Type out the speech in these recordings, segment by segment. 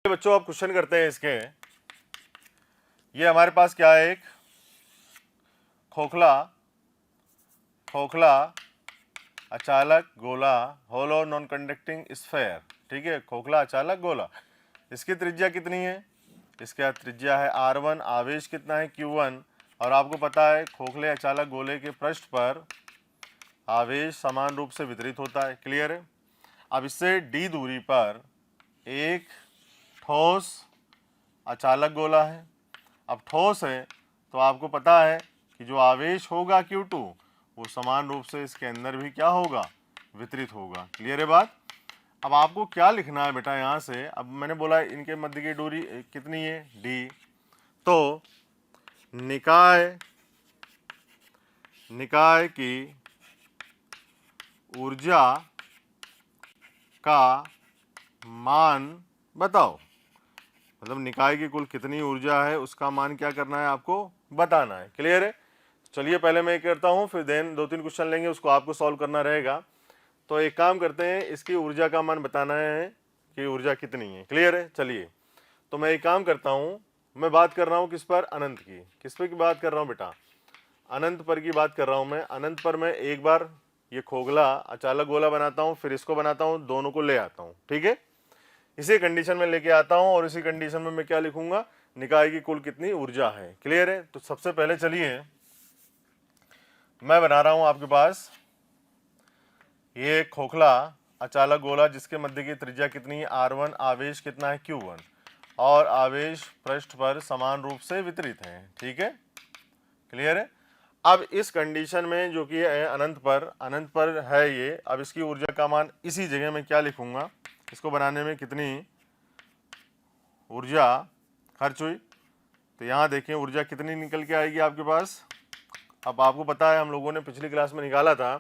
बच्चों आप क्वेश्चन करते हैं इसके। ये हमारे पास क्या है, एक खोखला अचालक गोला, होलो नॉन कंडक्टिंग स्फेयर। ठीक है, खोखला अचालक गोला। इसकी त्रिज्या कितनी है? इसका त्रिज्या है r1, आवेश कितना है q1, और आपको पता है खोखले अचालक गोले के पृष्ठ पर आवेश समान रूप से वितरित होता है। क्लियर है? अब इससे d दूरी पर एक ठोस अचालक गोला है। अब ठोस है तो आपको पता है कि जो आवेश होगा Q2 वो समान रूप से इसके अंदर भी क्या होगा, वितरित होगा। क्लियर है बात? अब आपको क्या लिखना है बेटा यहाँ से, अब मैंने बोला इनके मध्य की दूरी कितनी है, d। तो निकाय की ऊर्जा का मान बताओ। मतलब निकाय की कुल कितनी ऊर्जा है उसका मान क्या करना है, आपको बताना है। क्लियर है? चलिए पहले मैं करता हूँ, फिर देन 2-3 क्वेश्चन लेंगे, उसको आपको सॉल्व करना रहेगा। तो एक काम करते हैं, इसकी ऊर्जा का मान बताना है कि ऊर्जा कितनी है। क्लियर है? चलिए तो मैं एक काम करता हूँ, मैं बात कर रहा हूँ किस पर, अनंत की। किस पर की बात कर रहा हूँ बेटा, अनंत पर की बात कर रहा हूँ मैं। अनंत पर मैं एक बार ये खोखला अचालक गोला बनाता हूँ, फिर इसको बनाता हूँ, दोनों को ले आता हूँ। ठीक है, इसी कंडीशन में लेके आता हूँ, और इसी कंडीशन में मैं क्या लिखूंगा, निकाय की कुल कितनी ऊर्जा है। क्लियर है? तो सबसे पहले चलिए मैं बना रहा हूं आपके पास ये खोखला अचालक गोला जिसके मध्य की त्रिज्या कितनी है, r1, आवेश कितना है q1, और आवेश पृष्ठ पर समान रूप से वितरित है। ठीक है, क्लियर है? अब इस कंडीशन में जो कि है अनंत पर है ये, अब इसकी ऊर्जा का मान इसी जगह में क्या लिखूंगा, इसको बनाने में कितनी ऊर्जा खर्च हुई। तो यहाँ देखें ऊर्जा कितनी निकल के आएगी आपके पास। अब आपको पता है हम लोगों ने पिछली क्लास में निकाला था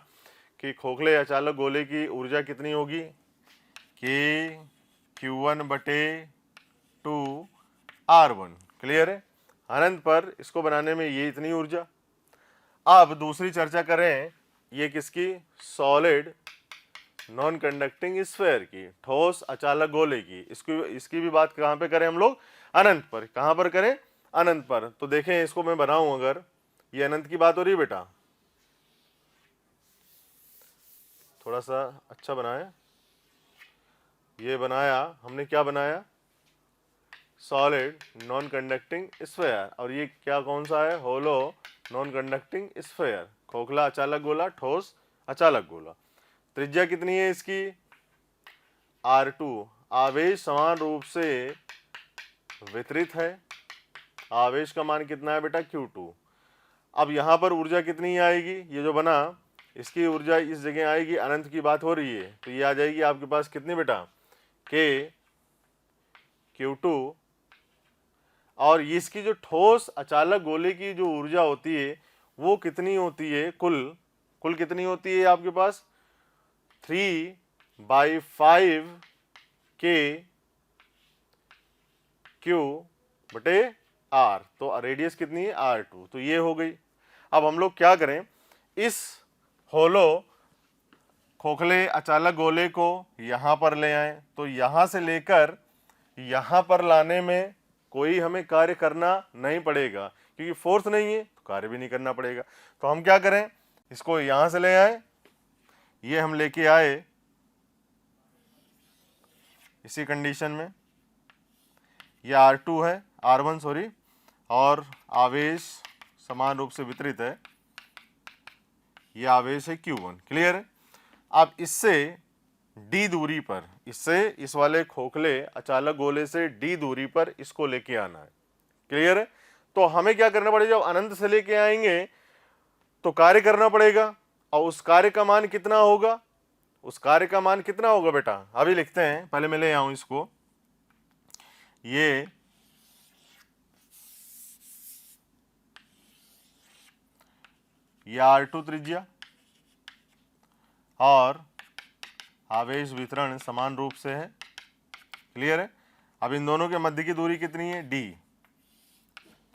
कि खोखले अचालक गोले की ऊर्जा कितनी होगी, कि Q1/2 R1। क्लियर है? अनंत पर इसको बनाने में ये इतनी ऊर्जा। अब दूसरी चर्चा करें ये किसकी, सॉलिड नॉन कंडक्टिंग स्फेयर की, ठोस अचालक गोले की। इसकी भी बात कहाँ पे करें हम लोग, अनंत पर। कहाँ पर करें, अनंत पर। तो देखें इसको मैं बनाऊं, अगर ये अनंत की बात हो रही है बेटा, थोड़ा सा अच्छा बनाए। ये बनाया हमने, क्या बनाया, सॉलिड नॉन कंडक्टिंग स्फेयर, और ये क्या कौन सा है, होलो नॉन कंडक्टिंग स्फेयर। खोखला अचालक गोला, ठोस अचालक गोला। त्रिज्या कितनी है इसकी, R2, आवेश समान रूप से वितरित है। आवेश का मान कितना है बेटा, Q2। अब यहाँ पर ऊर्जा कितनी आएगी, ये जो बना इसकी ऊर्जा इस जगह आएगी, अनंत की बात हो रही है, तो ये आ जाएगी आपके पास कितनी बेटा, K Q2, और इसकी जो ठोस अचालक गोले की जो ऊर्जा होती है वो कितनी होती है, कुल कितनी होती है आपके पास, 3/5 K Q/R। तो रेडियस कितनी है, R2। तो ये हो गई। अब हम लोग क्या करें, इस होलो खोखले अचालक गोले को यहाँ पर ले आए, तो यहाँ से लेकर यहाँ पर लाने में कोई हमें कार्य करना नहीं पड़ेगा, क्योंकि फोर्स नहीं है तो कार्य भी नहीं करना पड़ेगा। तो हम क्या करें, इसको यहाँ से ले आए, ये हम लेके आए इसी कंडीशन में, ये R2 है, R1 सॉरी, और आवेश समान रूप से वितरित है, ये आवेश है Q1। क्लियर है? अब इससे d दूरी पर, इससे इस वाले खोखले अचालक गोले से d दूरी पर इसको लेके आना है। क्लियर है? तो हमें क्या करना पड़ेगा, जब अनंत से लेके आएंगे तो कार्य करना पड़ेगा, और उस कार्य का मान कितना होगा, उस कार्य का मान कितना होगा बेटा, अभी लिखते हैं। पहले मैं ले आऊं इसको, ये R2 त्रिज्या और आवेश वितरण समान रूप से है। क्लियर है? अब इन दोनों के मध्य की दूरी कितनी है, d।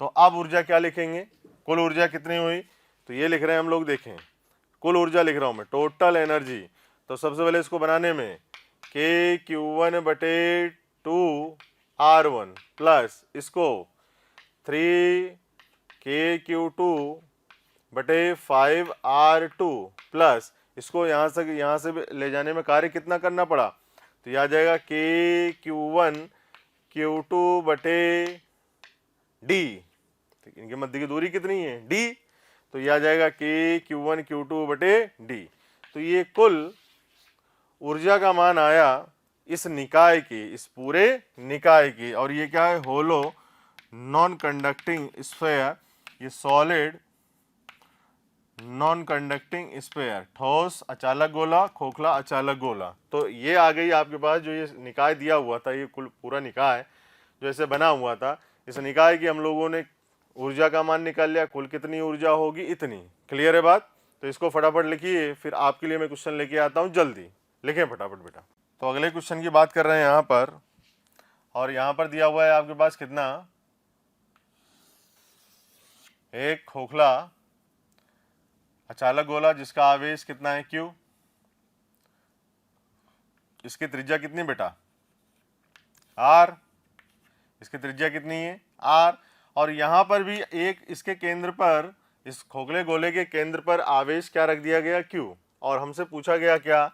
तो अब ऊर्जा क्या लिखेंगे, कुल ऊर्जा कितनी हुई, तो ये लिख रहे हैं हम लोग, देखें कुल ऊर्जा लिख रहा हूं मैं, टोटल एनर्जी। तो सबसे पहले इसको बनाने में KQ1/2R1 प्लस इसको 3KQ2/5R2 प्लस इसको यहाँ से ले जाने में कार्य कितना करना पड़ा, तो यह आ जाएगा KQ1Q2/D। इनके मध्य की दूरी कितनी है, D, तो यह आ जाएगा KQ1Q2/D। तो ये कुल ऊर्जा का मान आया इस निकाय की, इस पूरे निकाय की। और ये क्या है, होलो नॉन कंडक्टिंग स्फेयर, ये सॉलिड नॉन कंडक्टिंग स्फेयर, ठोस अचालक गोला, खोखला अचालक गोला। तो ये आ गई आपके पास जो ये निकाय दिया हुआ था, ये कुल पूरा निकाय जो ऐसे बना हुआ था, इस निकाय की हम लोगों ने ऊर्जा का मान निकाल लिया, कुल कितनी ऊर्जा होगी इतनी। क्लियर है बात? तो इसको फटाफट लिखिए, फिर आपके लिए मैं क्वेश्चन लेके आता हूँ, जल्दी लिखें फटाफट बेटा। तो अगले क्वेश्चन की बात कर रहे हैं यहाँ पर, और यहाँ पर दिया हुआ है आपके पास कितना, एक खोखला अचालक गोला जिसका आवेश कितना है Q, इसकी त्रिज्या कितनी बेटा R, इसकी त्रिज्या कितनी है R, और यहाँ पर भी एक इसके केंद्र पर, इस खोखले गोले के केंद्र पर आवेश क्या रख दिया गया Q, और हमसे पूछा गया क्या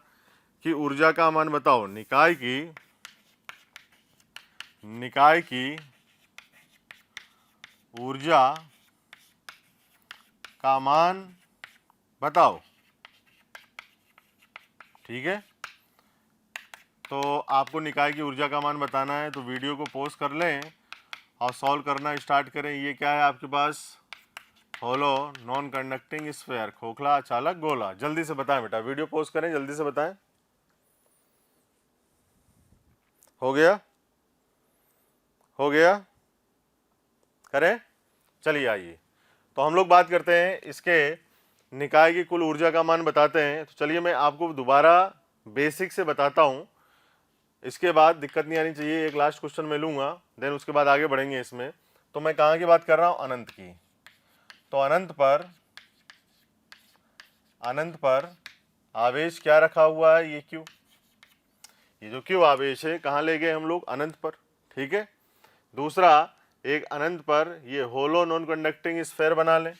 कि ऊर्जा का मान बताओ, निकाय की ऊर्जा का मान बताओ। ठीक है, तो आपको निकाय की ऊर्जा का मान बताना है, तो वीडियो को पॉज कर लें और सॉल्व करना स्टार्ट करें। ये क्या है आपके पास, होलो नॉन कंडक्टिंग स्फेयर, खोखला अचालक गोला। जल्दी से बताएं बेटा, वीडियो पॉज करें, जल्दी से बताएं। हो गया, हो गया, करें, चलिए आइए। तो हम लोग बात करते हैं इसके निकाय की कुल ऊर्जा का मान बताते हैं। तो चलिए मैं आपको दोबारा बेसिक से बताता हूँ, इसके बाद दिक्कत नहीं आनी चाहिए। एक लास्ट क्वेश्चन मैं लूँगा, देन उसके बाद आगे बढ़ेंगे इसमें। तो मैं कहाँ की बात कर रहा हूँ, अनंत की। तो अनंत पर आवेश क्या रखा हुआ है, ये Q, ये जो Q आवेश है कहाँ ले गए हम लोग, अनंत पर। ठीक है, दूसरा एक अनंत पर ये होलो नॉन कंडक्टिंग स्फेयर बना लें,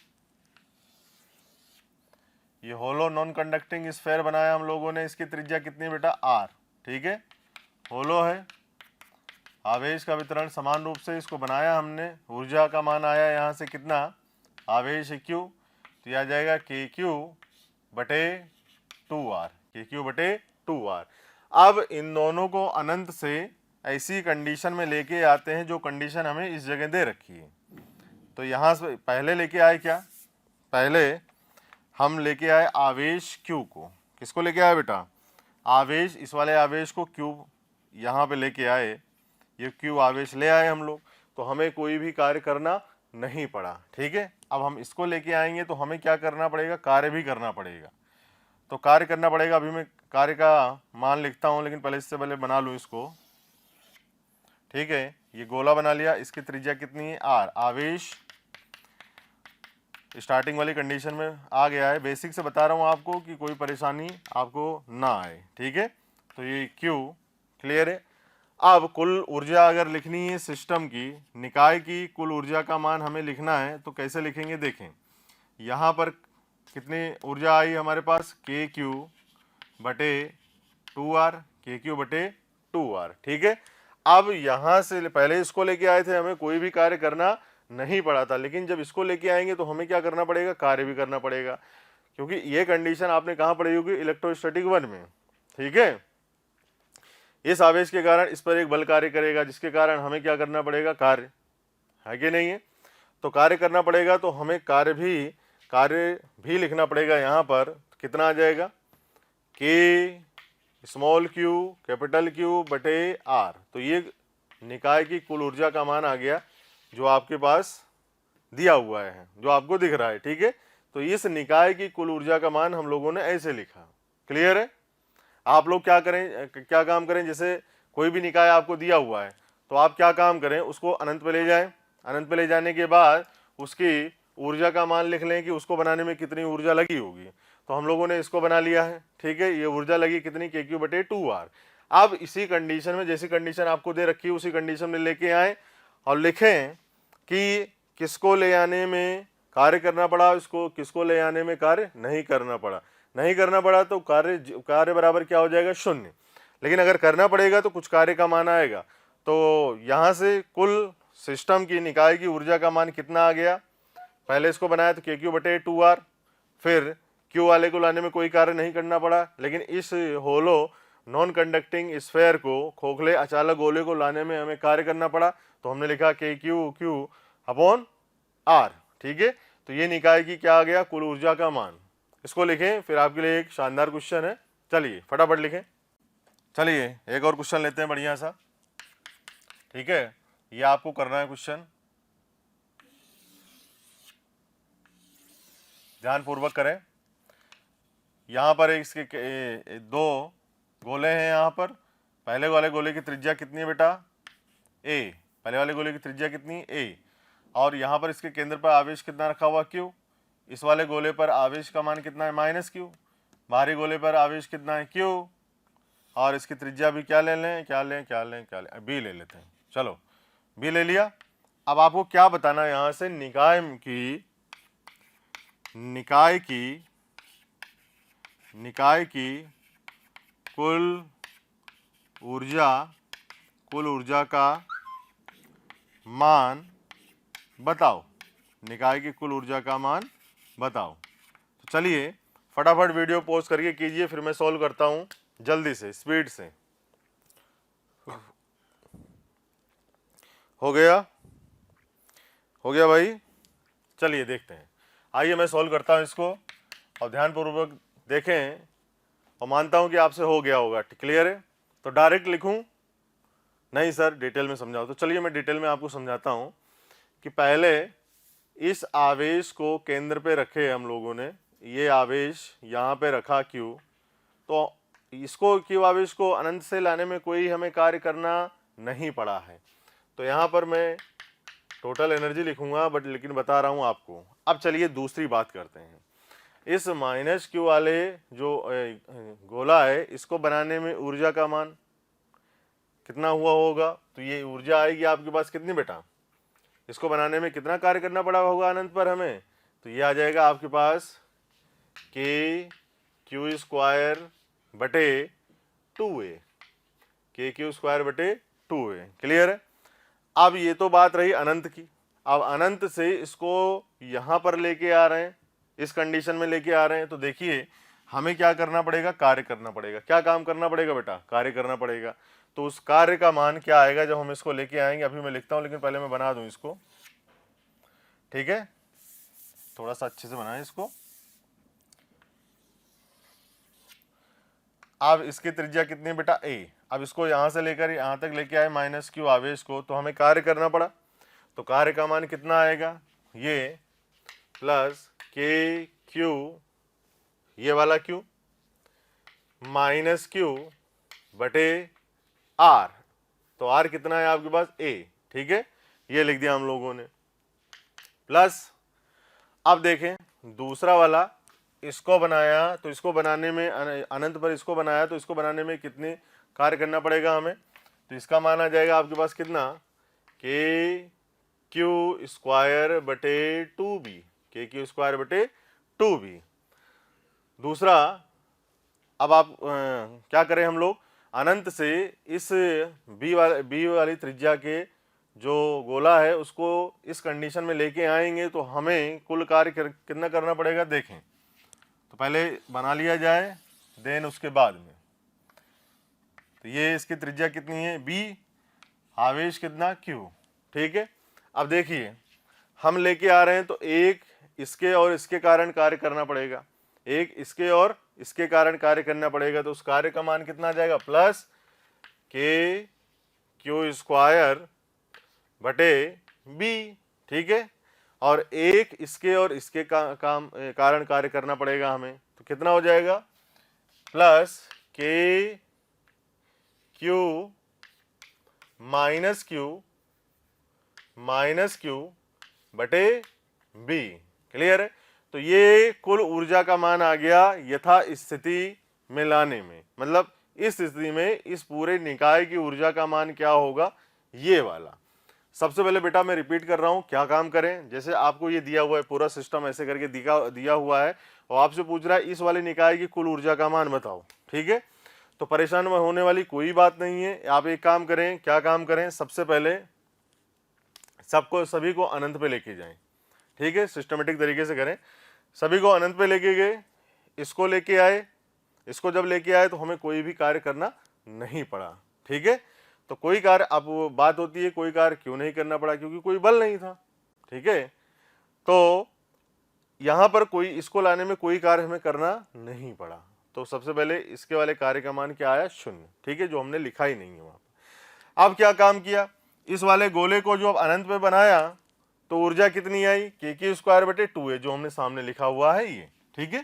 ये होलो नॉन कंडक्टिंग स्फेयर बनाया हम लोगों ने, इसकी त्रिज्या कितनी बेटा R। ठीक है, होलो है, आवेश का वितरण समान रूप से इसको बनाया हमने, ऊर्जा का मान आया यहाँ से कितना, आवेश है Q, तो यह आ जाएगा KQ/2R, KQ/2R। अब इन दोनों को अनंत से ऐसी कंडीशन में लेके आते हैं जो कंडीशन हमें इस जगह दे रखी है। तो यहाँ से पहले लेके आए क्या, पहले हम लेके आए आवेश Q को, किसको लेके आए बेटा, आवेश, इस वाले आवेश को Q यहाँ पे लेके आए, ये Q आवेश ले आए हम लोग, तो हमें कोई भी कार्य करना नहीं पड़ा। ठीक है, अब हम इसको लेके आएंगे तो हमें क्या करना पड़ेगा, कार्य भी करना पड़ेगा। तो कार्य करना पड़ेगा, अभी मैं कार्य का मान लिखता हूँ, लेकिन पहले इससे पहले बना लूँ इसको। ठीक है, ये गोला बना लिया, इसकी त्रिज्या कितनी है R, आवेश स्टार्टिंग वाली कंडीशन में आ गया है। बेसिक से बता रहा हूँ आपको कि कोई परेशानी आपको ना आए। ठीक है, तो ये Q क्लियर है। अब कुल ऊर्जा अगर लिखनी है सिस्टम की, निकाय की कुल ऊर्जा का मान हमें लिखना है, तो कैसे लिखेंगे, देखें यहाँ पर कितनी ऊर्जा आई हमारे पास, KQ/2R, KQ/2R। ठीक है, अब यहाँ से पहले इसको लेके आए थे, हमें कोई भी कार्य करना नहीं पड़ा था, लेकिन जब इसको लेके आएंगे तो हमें क्या करना पड़ेगा, कार्य भी करना पड़ेगा, क्योंकि ये कंडीशन आपने कहाँ पढ़ी होगी, इलेक्ट्रोस्टैटिक 1 में। ठीक है, इस आवेश के कारण इस पर एक बल कार्य करेगा, जिसके कारण हमें क्या करना पड़ेगा, कार्य, है कि नहीं है। तो कार्य करना पड़ेगा, तो हमें कार्य भी लिखना पड़ेगा। यहाँ पर कितना आ जाएगा, Q/R। तो ये निकाय की कुल ऊर्जा का मान आ गया जो आपके पास दिया हुआ है, जो आपको दिख रहा है। ठीक है, तो इस निकाय की कुल ऊर्जा का मान हम लोगों ने ऐसे लिखा। क्लियर है। आप लोग क्या करें, क्या काम करें, जैसे कोई भी निकाय आपको दिया हुआ है तो आप क्या काम करें, उसको अनंत पे ले जाएं। अनंत पे ले जाने के बाद उसकी ऊर्जा का मान लिख लें कि उसको बनाने में कितनी ऊर्जा लगी होगी। तो हम लोगों ने इसको बना लिया है, ठीक है। ये ऊर्जा लगी कितनी, KQ बटे 2R। अब इसी कंडीशन में, जैसी कंडीशन आपको दे रखी है उसी कंडीशन में लेके आए और लिखें कि किसको ले आने में कार्य करना पड़ा, इसको किसको ले आने में कार्य नहीं करना पड़ा। नहीं करना पड़ा तो कार्य बराबर क्या हो जाएगा, 0। लेकिन अगर करना पड़ेगा तो कुछ कार्य का मान आएगा। तो यहाँ से कुल सिस्टम की निकाय की ऊर्जा का मान कितना आ गया, पहले इसको बनाया तो KQ बटे 2R, फिर Q वाले को लाने में कोई कार्य नहीं करना पड़ा, लेकिन इस होलो नॉन कंडक्टिंग स्फेयर को, खोखले अचालक गोले को लाने में हमें कार्य करना पड़ा, तो हमने लिखा KQ अपॉन R, ठीक है। तो ये निकाय की क्या आ गया, कुल ऊर्जा का मान। इसको लिखें, फिर आपके लिए एक शानदार क्वेश्चन है, चलिए फटाफट लिखें। चलिए एक और क्वेश्चन लेते हैं बढ़िया सा, ठीक है। ये आपको करना है क्वेश्चन, ध्यानपूर्वक करें। यहाँ पर इसके दो गोले हैं। यहाँ पर पहले वाले गोले की त्रिज्या कितनी है बेटा, A। पहले वाले गोले की त्रिज्या कितनी, A। और यहाँ पर इसके केंद्र पर आवेश कितना रखा हुआ, Q। इस वाले गोले पर आवेश का मान कितना है, -Q। बाहरी गोले पर आवेश कितना है, Q। और इसकी त्रिज्या भी क्या ले लें, B ले लेते हैं। चलो B ले लिया। अब आपको क्या बताना है, यहाँ से निकाय की कुल ऊर्जा का मान बताओ। निकाय की कुल ऊर्जा का मान बताओ। तो चलिए फटाफट वीडियो पॉज करके कीजिए, फिर मैं सॉल्व करता हूं जल्दी से, स्पीड से। हो गया भाई, चलिए देखते हैं। आइए मैं सॉल्व करता हूं इसको और ध्यानपूर्वक देखें, और मानता हूं कि आपसे हो गया होगा। क्लियर है? तो डायरेक्ट लिखूं, नहीं सर डिटेल में समझाओ। तो चलिए मैं डिटेल में आपको समझाता हूं कि पहले इस आवेश को केंद्र पे रखे हम लोगों ने, ये आवेश यहाँ पे रखा Q, तो इसको Q आवेश को अनंत से लाने में कोई हमें कार्य करना नहीं पड़ा है। तो यहाँ पर मैं टोटल एनर्जी लिखूंगा, लेकिन बता रहा हूँ आपको। अब चलिए दूसरी बात करते हैं। इस -Q वाले जो गोला है, इसको बनाने में ऊर्जा का मान कितना हुआ होगा, तो ये ऊर्जा आएगी आपके पास कितनी बेटा, इसको बनाने में कितना कार्य करना पड़ा होगा अनंत पर हमें, तो ये आ जाएगा आपके पास KQ² बटे 2A, KQ² बटे 2A। क्लियर है? अब ये तो बात रही अनंत की। अब अनंत से इसको यहाँ पर लेके आ रहे हैं, इस कंडीशन में लेके आ रहे हैं, तो देखिए हमें क्या करना पड़ेगा, कार्य करना पड़ेगा। क्या काम करना पड़ेगा बेटा, कार्य करना पड़ेगा। तो उस कार्य का मान क्या आएगा जब हम इसको लेके आएंगे, अभी मैं लिखता हूं, लेकिन पहले मैं बना दूं इसको, ठीक है। थोड़ा सा अच्छे से बनाएं इसको। अब इसकी त्रिज्या कितनी है बेटा, A। अब इसको यहां से लेकर यहां तक लेके आए -Q आवेश को, तो हमें कार्य करना पड़ा। तो कार्य का मान कितना आएगा, ये प्लस KQ, ये वाला Q, -Q बटे R। तो R कितना है आपके पास, A, ठीक है। ये लिख दिया हम लोगों ने, प्लस अब देखें दूसरा वाला, इसको बनाया तो इसको बनाने में अनंत पर इसको बनाया, तो इसको बनाने में कितने कार्य करना पड़ेगा हमें, तो इसका मान आ जाएगा आपके पास कितना, KQ² बटे 2B, KQ² बटे 2B। दूसरा, अब आप क्या करें हम लोग, अनंत से इस बी वाली त्रिज्या के जो गोला है उसको इस कंडीशन में लेके आएंगे, तो हमें कुल कार्य कितना करना पड़ेगा देखें। तो पहले बना लिया जाए, देन उसके बाद में, तो ये इसकी त्रिज्या कितनी है, B, आवेश कितना, Q, ठीक है। अब देखिए हम लेके आ रहे हैं, तो एक इसके और इसके कारण कार्य करना पड़ेगा, एक इसके और इसके कारण कार्य करना पड़ेगा। तो उस कार्य का मान कितना आ जाएगा, प्लस KQ² बटे B, ठीक है। और एक इसके और इसके कारण कार्य करना पड़ेगा हमें, तो कितना हो जाएगा, प्लस KQ -Q बटे B। क्लियर है? तो ये कुल ऊर्जा का मान आ गया यथा स्थिति में लाने में, मतलब इस स्थिति में इस पूरे निकाय की ऊर्जा का मान क्या होगा, ये वाला। सबसे पहले बेटा मैं रिपीट कर रहा हूं, क्या काम करें, जैसे आपको ये दिया हुआ है पूरा सिस्टम ऐसे करके दिया हुआ है और आपसे पूछ रहा है इस वाले निकाय की कुल ऊर्जा का मान बताओ, ठीक है। तो परेशान में होने वाली कोई बात नहीं है। आप एक काम करें, क्या काम करें, सबसे पहले सभी को अनंत पे लेके जाएं, ठीक है, सिस्टमेटिक तरीके से करें। सभी को अनंत पे लेके गए, इसको लेके आए, इसको जब लेके आए तो हमें कोई भी कार्य करना नहीं पड़ा, ठीक है। तो कोई कार्य, अब बात होती है कोई कार्य क्यों नहीं करना पड़ा, क्योंकि कोई बल नहीं था, ठीक है। तो यहां पर कोई, इसको लाने में कोई कार्य हमें करना नहीं पड़ा। तो सबसे पहले इसके वाले कार्य का मान क्या आया, 0, ठीक है, जो हमने लिखा ही नहीं है वहां पर। अब क्या काम किया, इस वाले गोले को जो अब अनंत में बनाया तो ऊर्जा कितनी आई, k² है, जो हमने सामने लिखा हुआ है ये, ठीक है।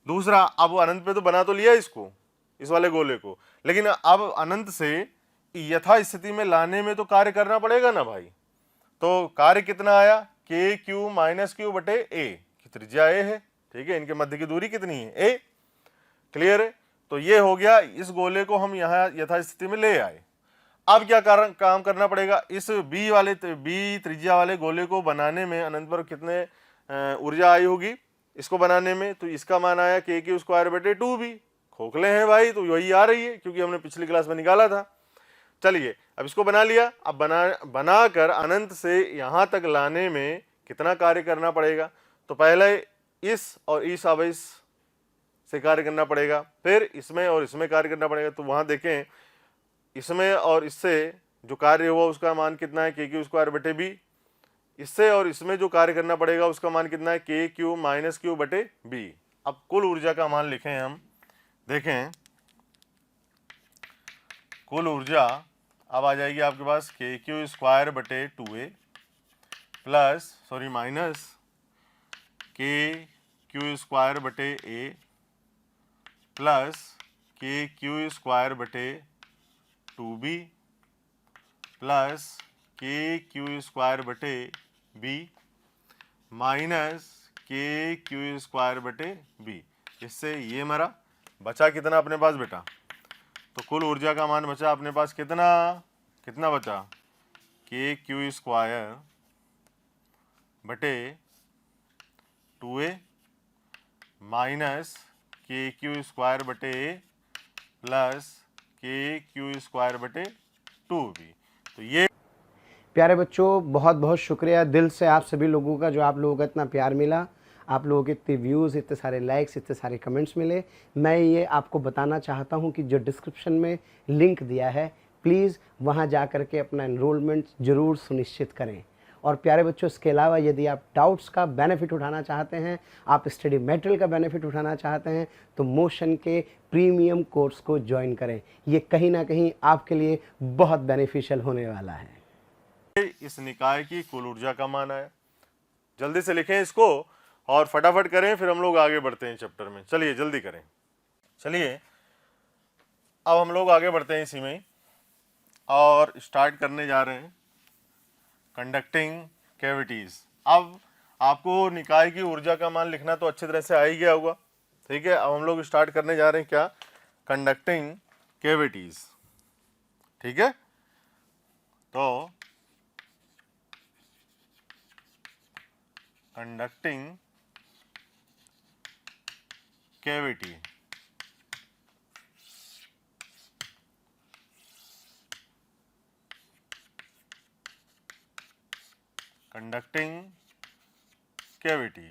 दूसरा, अब अनंत पे तो बना तो लिया इसको, इस वाले गोले को, लेकिन अब अनंत से यथा स्थिति में लाने में तो कार्य करना पड़ेगा ना भाई। तो कार्य कितना आया, KQ - Q बटे A की त्रिज्या A है, ठीक है, इनके मध्य की दूरी कितनी है, A, क्लियर है। तो ये हो गया, इस गोले को हम यहाँ यथा स्थिति में ले आए। अब क्या काम करना पड़ेगा, इस B त्रिज्या वाले गोले को बनाने में अनंत पर कितने ऊर्जा आई होगी इसको बनाने में, तो इसका मान आया KQ² बटे 2B। खोखले हैं भाई, तो वही आ रही है क्योंकि हमने पिछली क्लास में निकाला था। चलिए अब इसको बना लिया, अब बनाकर अनंत से यहां तक लाने में कितना कार्य करना पड़ेगा, तो पहले इस और इस आवेश से कार्य करना पड़ेगा, फिर इसमें और इसमें कार्य करना पड़ेगा। तो वहां देखें, इसमें और इससे जो कार्य हुआ उसका मान कितना है, KQ² बटे B। इससे और इसमें जो कार्य करना पड़ेगा उसका मान कितना है, KQ - Q बटे B। अब कुल ऊर्जा का मान लिखें हम, देखें कुल ऊर्जा अब आ जाएगी आपके पास KQ² बटे 2A प्लस माइनस KQ² बटे A प्लस KQ² बटे 2B प्लस KQ² बटे B माइनस KQ² बटे B। इससे ये हमारा बचा कितना अपने पास बेटा, तो कुल ऊर्जा का मान बचा अपने पास कितना बचा, KQ² बटे 2A माइनस KQ² बटे A प्लस KQ² बटे 2B। तो ये प्यारे बच्चों, बहुत बहुत शुक्रिया दिल से आप सभी लोगों का, जो आप लोगों का इतना प्यार मिला, आप लोगों के इतने व्यूज़, इतने सारे लाइक्स, इतने सारे कमेंट्स मिले। मैं ये आपको बताना चाहता हूँ कि जो डिस्क्रिप्शन में लिंक दिया है, प्लीज़ वहाँ जा कर के अपना एनरोलमेंट ज़रूर सुनिश्चित करें। और प्यारे बच्चों, इसके अलावा यदि आप डाउट्स का बेनिफिट उठाना चाहते हैं, आप स्टडी मटेरियल का बेनिफिट उठाना चाहते हैं, तो मोशन के प्रीमियम कोर्स को ज्वाइन करें। ये कहीं ना कहीं आपके लिए बहुत बेनिफिशियल होने वाला है। इस निकाय की कुल ऊर्जा का मान आया। जल्दी से लिखें इसको और फटाफट करें, फिर हम लोग आगे बढ़ते हैं चैप्टर में। चलिए जल्दी करें। चलिए अब हम लोग आगे बढ़ते हैं इसी में और स्टार्ट करने जा रहे हैं कंडक्टिंग कैविटीज। अब आपको निकाय की ऊर्जा का मान लिखना तो अच्छी तरह से आ ही गया होगा, ठीक है। अब हम लोग स्टार्ट करने जा रहे हैं क्या, कंडक्टिंग कैविटीज, ठीक है। तो कंडक्टिंग कैविटी, कंडक्टिंग कैविटी,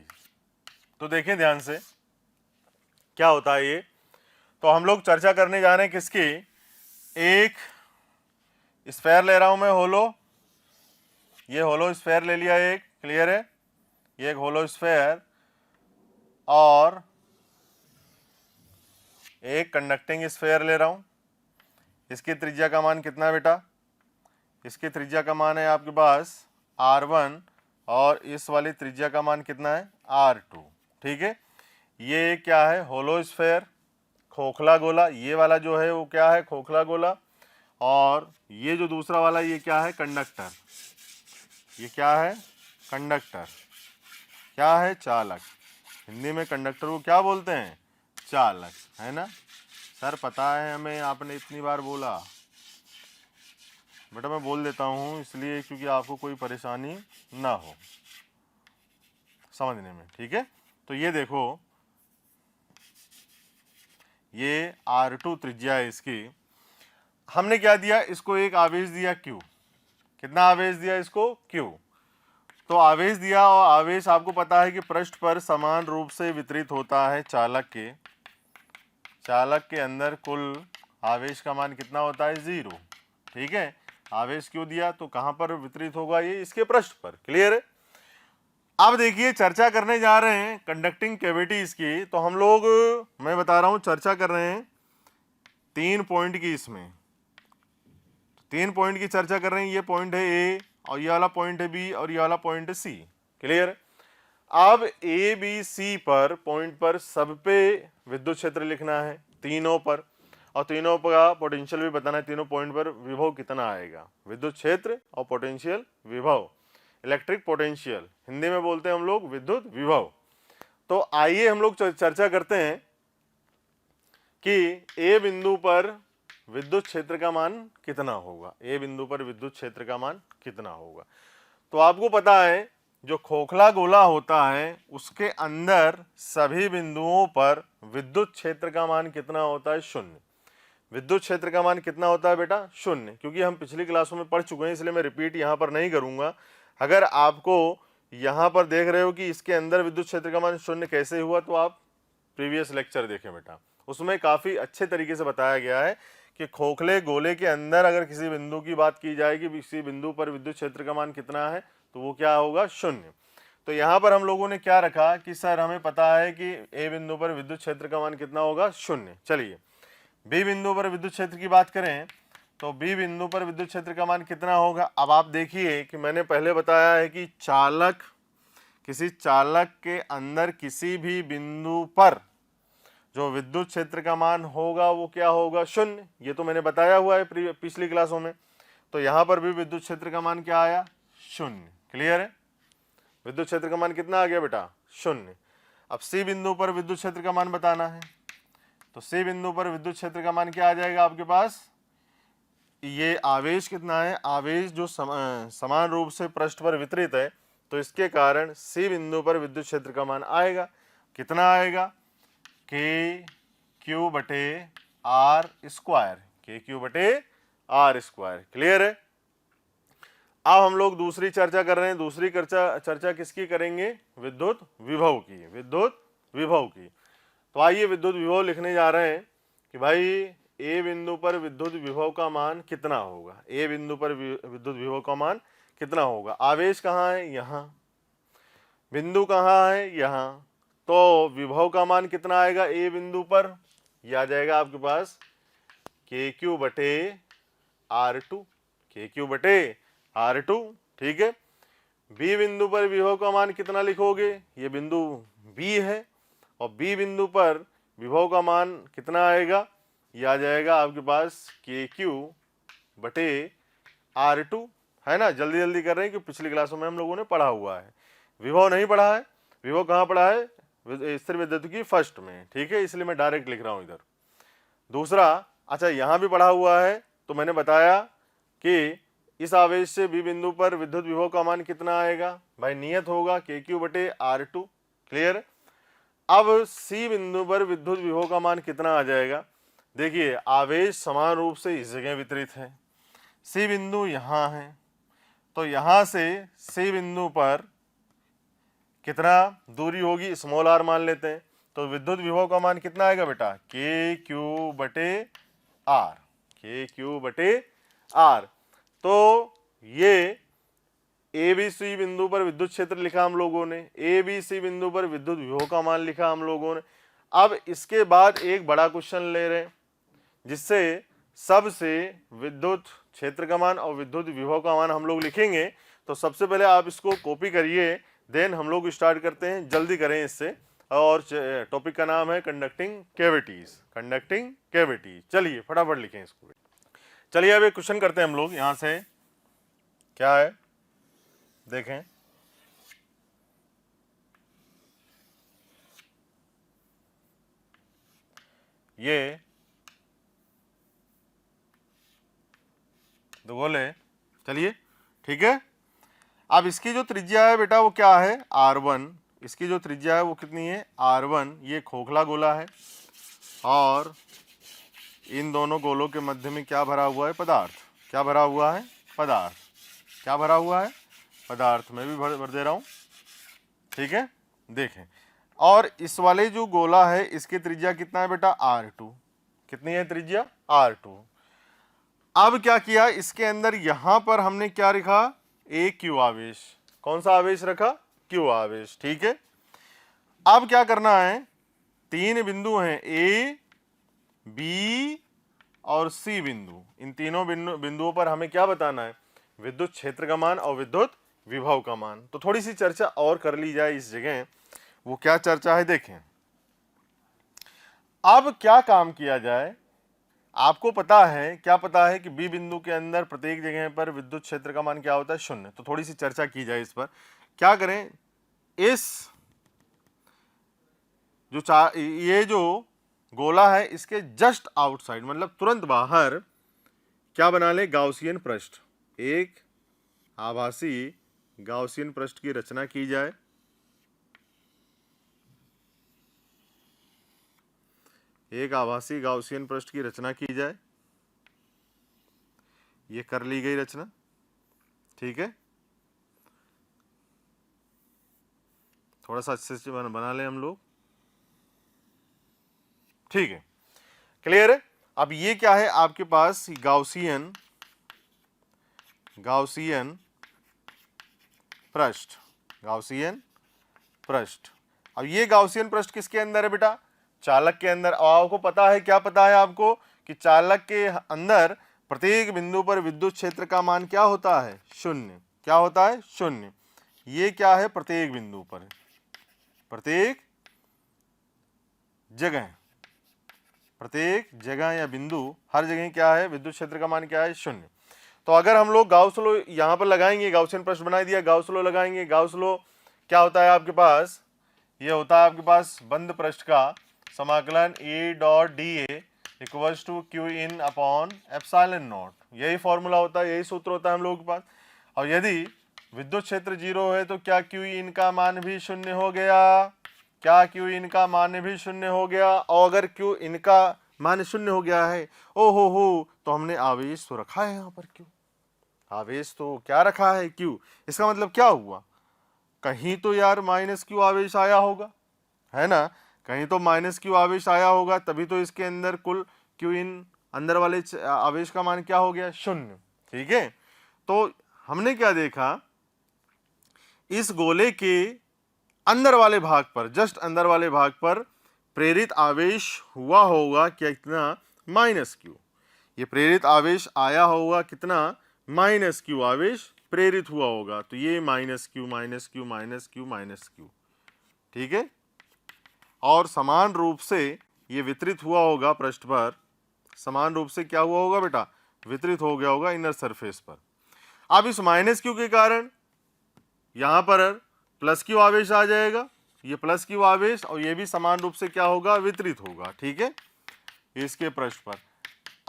तो देखें ध्यान से क्या होता है ये। तो हम लोग चर्चा करने जा रहे हैं किसकी, एक स्फेयर ले रहा हूं मैं, होलो, ये होलो स्फेयर ले लिया एक, क्लियर है, ये एक होलो स्फेयर और एक कंडक्टिंग स्फेयर ले रहा हूं। इसकी त्रिज्या का मान कितना है बेटा, इसकी त्रिज्या का मान है आपके पास R1 और इस वाली त्रिज्या का मान कितना है R2, ठीक है। ये क्या है, होलो स्फेयर, खोखला गोला, ये वाला जो है वो क्या है, खोखला गोला, और ये जो दूसरा वाला ये क्या है, कंडक्टर, ये क्या है, कंडक्टर, क्या है, चालक, हिंदी में कंडक्टर को क्या बोलते हैं? चालक, है ना? सर पता है हमें, आपने इतनी बार बोला। बेटा मैं बोल देता हूँ इसलिए क्योंकि आपको कोई परेशानी ना हो समझने में, ठीक है? तो ये देखो, ये R2 त्रिज्या है इसकी। हमने क्या दिया इसको? एक आवेश दिया Q। कितना आवेश दिया इसको? Q। तो आवेश दिया, और आवेश आपको पता है कि पृष्ठ पर समान रूप से वितरित होता है। चालक के अंदर कुल आवेश का मान कितना होता है? 0, ठीक है? आवेश क्यों दिया? तो कहां पर वितरित होगा? ये इसके पृष्ठ पर। क्लियर है? अब देखिए, चर्चा करने जा रहे हैं कंडक्टिंग कैविटीज की। तो हम लोग, मैं बता रहा हूं, चर्चा कर रहे हैं 3 पॉइंट की। इसमें 3 पॉइंट की चर्चा कर रहे हैं। ये पॉइंट है ए, और ये वाला पॉइंट है बी, और ये वाला पॉइंट है सी। क्लियर? अब ए बी सी पर पॉइंट पर सब पे विद्युत क्षेत्र लिखना है, तीनों पर, और तीनों का पोटेंशियल भी बताना है। तीनों पॉइंट पर विभव कितना आएगा? विद्युत क्षेत्र और पोटेंशियल विभव, इलेक्ट्रिक पोटेंशियल, हिंदी में बोलते हैं हम लोग विद्युत विभव। तो आइए हम लोग चर्चा करते हैं कि ए बिंदु पर विद्युत क्षेत्र का मान कितना होगा। ए बिंदु पर विद्युत क्षेत्र का मान कितना होगा? तो आपको पता है, जो खोखला गोला होता है उसके अंदर सभी बिंदुओं पर विद्युत क्षेत्र का मान कितना होता है? 0। विद्युत क्षेत्र का मान कितना होता है बेटा? 0। क्योंकि हम पिछली क्लासों में पढ़ चुके हैं, इसलिए मैं रिपीट यहाँ पर नहीं करूँगा। अगर आपको यहाँ पर देख रहे हो कि इसके अंदर विद्युत क्षेत्र का मान 0 कैसे हुआ, तो आप प्रीवियस लेक्चर देखें बेटा, उसमें काफ़ी अच्छे तरीके से बताया गया है कि खोखले गोले के अंदर अगर किसी बिंदु की बात की जाए कि किसी बिंदु पर विद्युत क्षेत्र का मान कितना है, तो वो क्या होगा? 0। तो यहाँ पर हम लोगों ने क्या रखा कि सर हमें पता है कि ए बिंदु पर विद्युत क्षेत्र का मान कितना होगा? 0। चलिए बी बिंदु पर विद्युत क्षेत्र की बात करें, तो बी बिंदु पर विद्युत क्षेत्र का मान कितना होगा? अब आप देखिए कि मैंने पहले बताया है कि किसी चालक के अंदर किसी भी बिंदु पर जो विद्युत क्षेत्र का मान होगा वो क्या होगा? 0। ये तो मैंने बताया हुआ है पिछली क्लासों में। तो यहाँ पर भी विद्युत क्षेत्र का मान क्या आया? 0। क्लियर है? विद्युत क्षेत्र का मान कितना आ गया बेटा? 0। अब सी बिंदु पर विद्युत क्षेत्र का मान बताना है, तो सी बिंदु पर विद्युत क्षेत्र का मान क्या आ जाएगा आपके पास? ये आवेश कितना है? आवेश जो समान रूप से पृष्ठ पर वितरित है, तो इसके कारण सी बिंदु पर विद्युत क्षेत्र का मान आएगा। कितना आएगा? के क्यू बटे आर स्क्वायर। के क्यू बटे आर स्क्वायर। क्लियर है? अब हम लोग दूसरी चर्चा कर रहे हैं। दूसरी चर्चा किसकी करेंगे? विद्युत विभव की। विद्युत विभव की। तो आइए विद्युत विभव लिखने जा रहे हैं कि भाई ए बिंदु पर विद्युत विभव का मान कितना होगा? ए बिंदु पर विद्युत विभव का मान कितना होगा? आवेश कहाँ है? यहाँ। बिंदु कहाँ है? यहाँ। तो विभव का मान कितना आएगा ए बिंदु पर? यह आ जाएगा आपके पास के क्यू बटे R2। के क्यू बटे R2, ठीक है? बी बिंदु पर विभव का मान कितना लिखोगे? ये बिंदु बी है, और बी बिंदु पर विभव का मान कितना आएगा? ये आ जाएगा आपके पास के क्यू बटे R2, है ना? जल्दी जल्दी कर रहे हैं कि पिछली क्लासों में हम लोगों ने पढ़ा हुआ है। विभव नहीं पढ़ा है। विभव कहाँ पढ़ा है? स्थिर विद्युत की फर्स्ट में, ठीक है? इसलिए मैं डायरेक्ट लिख रहा हूँ इधर। दूसरा, अच्छा यहाँ भी पढ़ा हुआ है, तो मैंने बताया कि इस आवेश से बी बिंदु पर विद्युत विभव का मान कितना आएगा? भाई नियत होगा के क्यू बटे R2। क्लियर? अब सी बिंदु पर विद्युत विभव का मान कितना आ जाएगा? देखिए आवेश समान रूप से इस जगह वितरित है। सी बिंदु यहाँ है, तो यहाँ से सी बिंदु पर कितना दूरी होगी? स्मॉल r मान लेते हैं। तो विद्युत विभव का मान कितना आएगा बेटा? के क्यू बटे आर। के क्यू बटे आर। तो ये ए बी सी बिंदु पर विद्युत क्षेत्र लिखा हम लोगों ने, ए बी सी बिंदु पर विद्युत विभव का मान लिखा हम लोगों ने। अब इसके बाद एक बड़ा क्वेश्चन ले रहे हैं, जिससे सबसे विद्युत क्षेत्र का मान और विद्युत विभव का मान हम लोग लिखेंगे। तो सबसे पहले आप इसको कॉपी करिए, देन हम लोग स्टार्ट करते हैं। जल्दी करें इससे। और टॉपिक का नाम है कंडक्टिंग कैविटीज। Conducting cavities. चलिए फटाफट लिखें इसको। चलिए अब एक क्वेश्चन करते हैं हम लोग। यहाँ से क्या है देखें। ये दो गोले, चलिए ठीक है। अब इसकी जो त्रिज्या है बेटा वो क्या है, r1, इसकी जो त्रिज्या है वो कितनी है, r1, ये खोखला गोला है और इन दोनों गोलों के मध्य में क्या भरा हुआ है, पदार्थ। क्या भरा हुआ है, पदार्थ। क्या भरा हुआ है, पदार्थ। मैं भी भर दे रहा हूं, ठीक है। देखें, और इस वाले जो गोला है इसकी त्रिज्या कितना है बेटा, r2। कितनी है त्रिज्या, r2। अब क्या किया, इसके अंदर यहां पर हमने क्या लिखा, एक क्यू आवेश। कौन सा आवेश रखा, क्यू आवेश, ठीक है। अब क्या करना है, तीन बिंदु हैं ए, बी और सी बिंदु। इन तीनों बिंदुओं पर हमें क्या बताना है, विद्युत क्षेत्र का मान और विद्युत विभव का मान। तो थोड़ी सी चर्चा और कर ली जाए इस जगह, वो क्या चर्चा है देखें। अब क्या काम किया जाए, आपको पता है, क्या पता है कि बी बिंदु के अंदर प्रत्येक जगह पर विद्युत क्षेत्र का मान क्या होता है, शून्य। तो थोड़ी सी चर्चा की जाए इस पर। क्या करें, इस जो ये जो गोला है इसके जस्ट आउटसाइड, मतलब तुरंत बाहर क्या बना ले, गाउसियन पृष्ठ। एक आभासी गाउसियन पृष्ठ की रचना की जाए। एक आभासी गाउसियन पृष्ठ की रचना की जाए। ये कर ली गई रचना, ठीक है। थोड़ा सा अच्छे से बना लें हम लोग, ठीक है, क्लियर है। अब ये क्या है आपके पास, गाउसियन पृष्ठ, गाउसियन पृष्ठ। अब ये गाउसियन पृष्ठ किसके अंदर है बेटा, चालक के अंदर। आपको पता है, क्या पता है आपको, कि चालक के अंदर प्रत्येक बिंदु पर विद्युत क्षेत्र का मान क्या होता है, शून्य। क्या होता है, शून्य। ये क्या है, प्रत्येक बिंदु पर, प्रत्येक जगह या बिंदु, हर जगह क्या है, विद्युत क्षेत्र का मान क्या है, शून्य। तो अगर हम लोग गाउस लॉ यहां पर लगाएंगे, गाउसियन पृष्ठ बना दिया, गाउस लॉ लगाएंगे। गाउस लॉ क्या होता है आपके पास, ये होता है आपके पास बंद पृष्ठ का समाकलन E dot dA equals to q in upon epsilon not. यही फॉर्मूला होता है, यही सूत्र होता है हम लोगों के पास। और यदि विद्युत क्षेत्र 0 है तो क्या क्यू इन का मान भी शून्य हो गया, क्या क्यू इन का मान भी शून्य हो गया। और अगर क्यू इन का मान शून्य हो गया है, ओ हो, तो हमने आवेश तो रखा है यहाँ पर क्यू, आवेश तो क्या रखा है, क्यू। इसका मतलब क्या हुआ, कहीं तो यार माइनस क्यू आवेश आया होगा, है ना, कहीं तो माइनस क्यू आवेश आया होगा, तभी तो इसके अंदर कुल क्यू इन अंदर वाले आवेश का मान क्या हो गया, शून्य, ठीक है। तो हमने क्या देखा, इस गोले के अंदर वाले भाग पर, जस्ट अंदर वाले भाग पर प्रेरित आवेश हुआ होगा कितना, माइनस क्यू। ये प्रेरित आवेश आया होगा कितना, माइनस क्यू आवेश प्रेरित हुआ होगा। तो ये minus Q minus Q minus Q minus Q, ठीक है। और समान रूप से ये वितरित हुआ होगा पृष्ठ पर, समान रूप से क्या हुआ होगा बेटा, वितरित हो गया होगा इनर सरफेस पर। अब इस माइनस क्यू के कारण यहां पर प्लस क्यू आवेश आ जाएगा, ये प्लस क्यू आवेश, और ये भी समान रूप से क्या होगा, वितरित होगा, ठीक है, इसके पृष्ठ पर।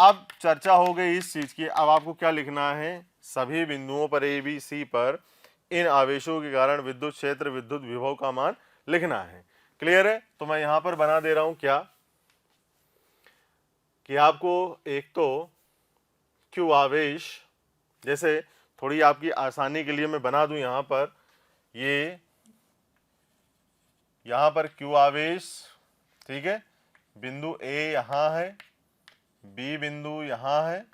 अब चर्चा हो गई इस चीज की। अब आपको क्या लिखना है, सभी बिंदुओं पर ए बी सी पर इन आवेशों के कारण विद्युत क्षेत्र विद्युत विभव का मान लिखना है। क्लियर है। तो मैं यहां पर बना दे रहा हूं क्या, कि आपको एक तो क्यू आवेश, जैसे थोड़ी आपकी आसानी के लिए मैं बना दूं यहां पर, ये यहां पर क्यू आवेश, ठीक है, बिंदु ए यहां है, बी बिंदु यहां है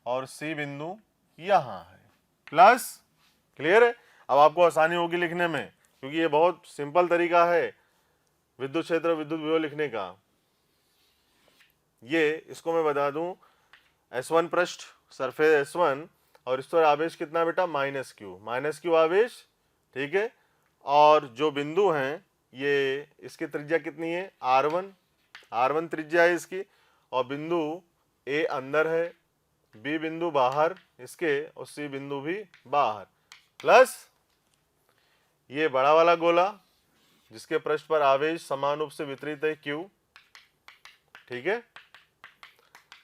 और सी बिंदु यहां है, प्लस, क्लियर है। अब आपको आसानी होगी लिखने में, क्योंकि ये बहुत सिंपल तरीका है विद्युत क्षेत्र विद्युत विभव लिखने का। ये इसको मैं बता दूं, S1 पृष्ठ, सरफेस S1, और इस पर आवेश कितना बेटा, माइनस क्यू आवेश, ठीक है। और जो बिंदु हैं ये, इसकी त्रिज्या कितनी है, R1 त्रिज्या है इसकी, और बिंदु A अंदर है, B बिंदु बाहर इसके, और C बिंदु भी बाहर, प्लस ये बड़ा वाला गोला जिसके पृष्ठ पर आवेश समान रूप से वितरित है Q, ठीक है।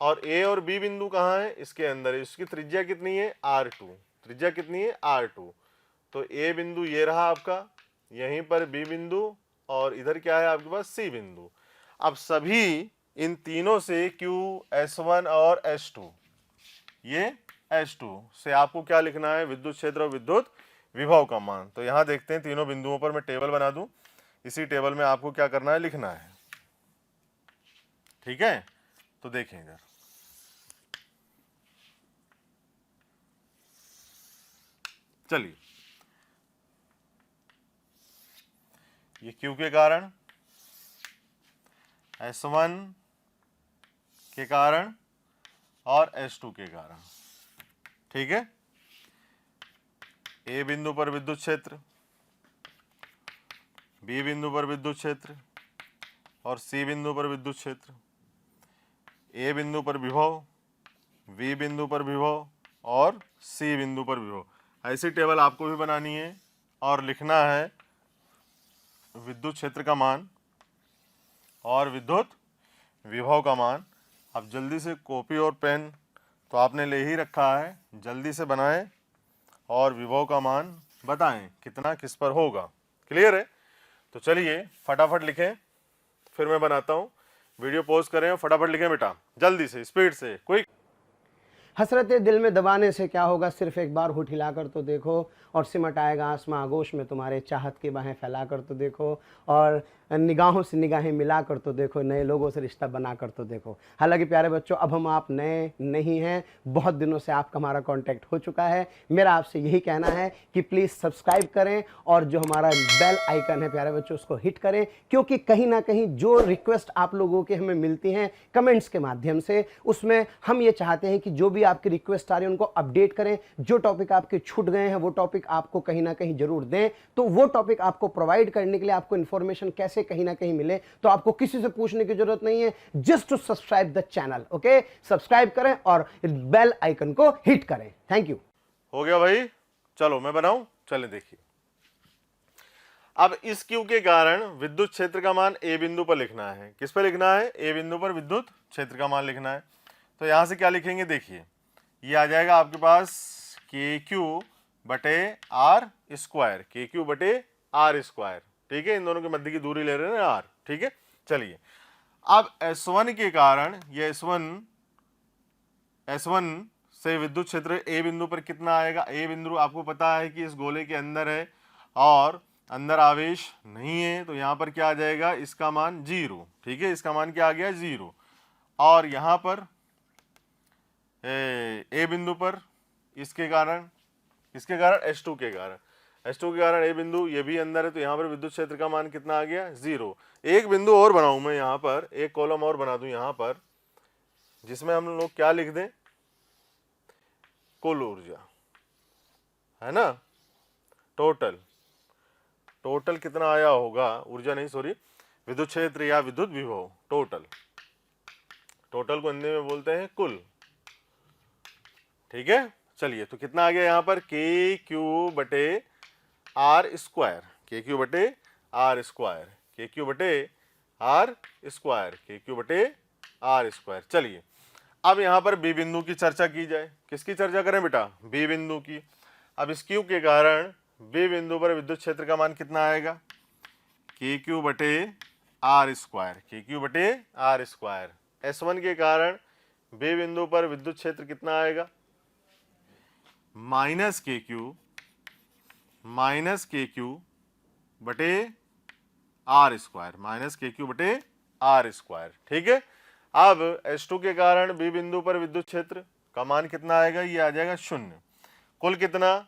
और ए और बी बिंदु कहाँ है, इसके अंदर है। इसकी त्रिज्या कितनी है, R2, त्रिज्या कितनी है, R2। तो ए बिंदु ये रहा आपका, यहीं पर बी बिंदु, और इधर क्या है आपके पास, सी बिंदु। अब सभी इन तीनों से Q, S1 और S2, ये S2 से आपको क्या लिखना है, विद्युत क्षेत्र और विद्युत विभव का मान। तो यहां देखते हैं तीनों बिंदुओं पर मैं टेबल बना दूं, इसी टेबल में आपको क्या करना है, लिखना है। ठीक है, तो देखें इधर, चलिए, ये Q के कारण, S1 के कारण और S2 के कारण। ठीक है, ए बिंदु पर विद्युत क्षेत्र, बी बिंदु पर विद्युत क्षेत्र और सी बिंदु पर विद्युत क्षेत्र। ए बिंदु पर विभव, बी बिंदु पर विभव और सी बिंदु पर विभव। ऐसी टेबल आपको भी बनानी है और लिखना है विद्युत क्षेत्र का मान और विद्युत विभव का मान। अब जल्दी से कॉपी और पेन तो आपने ले ही रखा है, जल्दी से बनाएं और विभव का मान बताएं कितना किस पर होगा। क्लियर है? तो चलिए फटाफट लिखें, फिर मैं बनाता हूं। वीडियो पॉज करें और फटाफट लिखें बेटा, जल्दी से, स्पीड से, क्विक। हसरतें दिल में दबाने से क्या होगा, सिर्फ एक बार होठ हिलाकर तो देखो, और सिमट आएगा आसमां आगोश में तुम्हारे, चाहत की बाहें फैलाकर तो देखो, और निगाहों से निगाहें मिलाकर तो देखो, नए लोगों से रिश्ता बनाकर तो देखो। हालांकि प्यारे बच्चों, अब हम आप नए नहीं हैं, बहुत दिनों से आपका हमारा कांटेक्ट हो चुका है। मेरा आपसे यही कहना है कि प्लीज़ सब्सक्राइब करें और जो हमारा बेल आइकन है प्यारे बच्चों, उसको हिट करें, क्योंकि कहीं ना कहीं जो रिक्वेस्ट आप लोगों के हमें मिलती हैं कमेंट्स के माध्यम से, उसमें हम ये चाहते हैं कि जो भी आपकी रिक्वेस्ट आ रही है उनको अपडेट करें। जो टॉपिक आपके छूट गए हैं वो टॉपिक आपको कहीं ना कहीं जरूर दें। तो वो टॉपिक आपको प्रोवाइड करने के लिए आपको इन्फॉर्मेशन कैसे कहीं ना कहीं मिले, तो आपको किसी से पूछने की जरूरत नहीं है, just to subscribe the channel. Okay, subscribe करें और बेल आइकन को हिट करें। Thank you. हो गया भाई, चलो मैं बनाऊं, चलें देखिए। अब इस Q के कारण विद्युत क्षेत्र का मान ए बिंदु पर लिखना है। किस पर लिखना है, ए बिंदु पर विद्युत क्षेत्र का मान लिखना है। तो यहां से क्या लिखेंगे, देखिए ये आ जाएगा आपके पास KQ बटे आर स्क्वायर, KQ बटे आर स्क्वायर। ठीक है, इन दोनों के मध्य की दूरी ले रहे हैं R। ठीक है, चलिए अब S1 के कारण ये S1 से विद्युत क्षेत्र ए बिंदु पर कितना आएगा। ए बिंदु आपको पता है कि इस गोले के अंदर है और अंदर आवेश नहीं है, तो यहाँ पर क्या आ जाएगा, इसका मान 0। ठीक है, इसका मान क्या आ गया, 0। और यहाँ पर ए बिंदु पर इसके कारण S2 के कारण, S2 के कारण ए बिंदु ये भी अंदर है, तो यहाँ पर विद्युत क्षेत्र का मान कितना आ गया, 0। एक बिंदु और बनाऊं मैं यहाँ पर, एक कॉलम और बना दूं यहाँ पर, जिसमें हम लोग क्या लिख दें, कुल ऊर्जा, है ना, टोटल कितना आया होगा, ऊर्जा नहीं सॉरी, विद्युत क्षेत्र या विद्युत विभव, टोटल को हिंदी में बोलते हैं कुल। ठीक है, चलिए तो कितना आ गया यहाँ पर, KQ बटे आर स्क्वायर, KQ बटे आर स्क्वायर, KQ बटे आर स्क्वायर, KQ बटे आर स्क्वायर। चलिए अब यहाँ पर बी बिंदु की चर्चा की जाए। किसकी चर्चा करें बेटा, बी बिंदु की। अब इस Q के कारण बी बिंदु पर विद्युत क्षेत्र का मान कितना आएगा, KQ बटे आर स्क्वायर, KQ बटे आर स्क्वायर। S1 के कारण बी बिंदु पर विद्युत क्षेत्र कितना आएगा, माइनस KQ बटे आर स्क्वायर, माइनस KQ बटे आर स्क्वायर। ठीक है, अब S2 के कारण बी बिंदु पर विद्युत क्षेत्र का मान कितना आएगा, ये आ जाएगा 0। कुल कितना,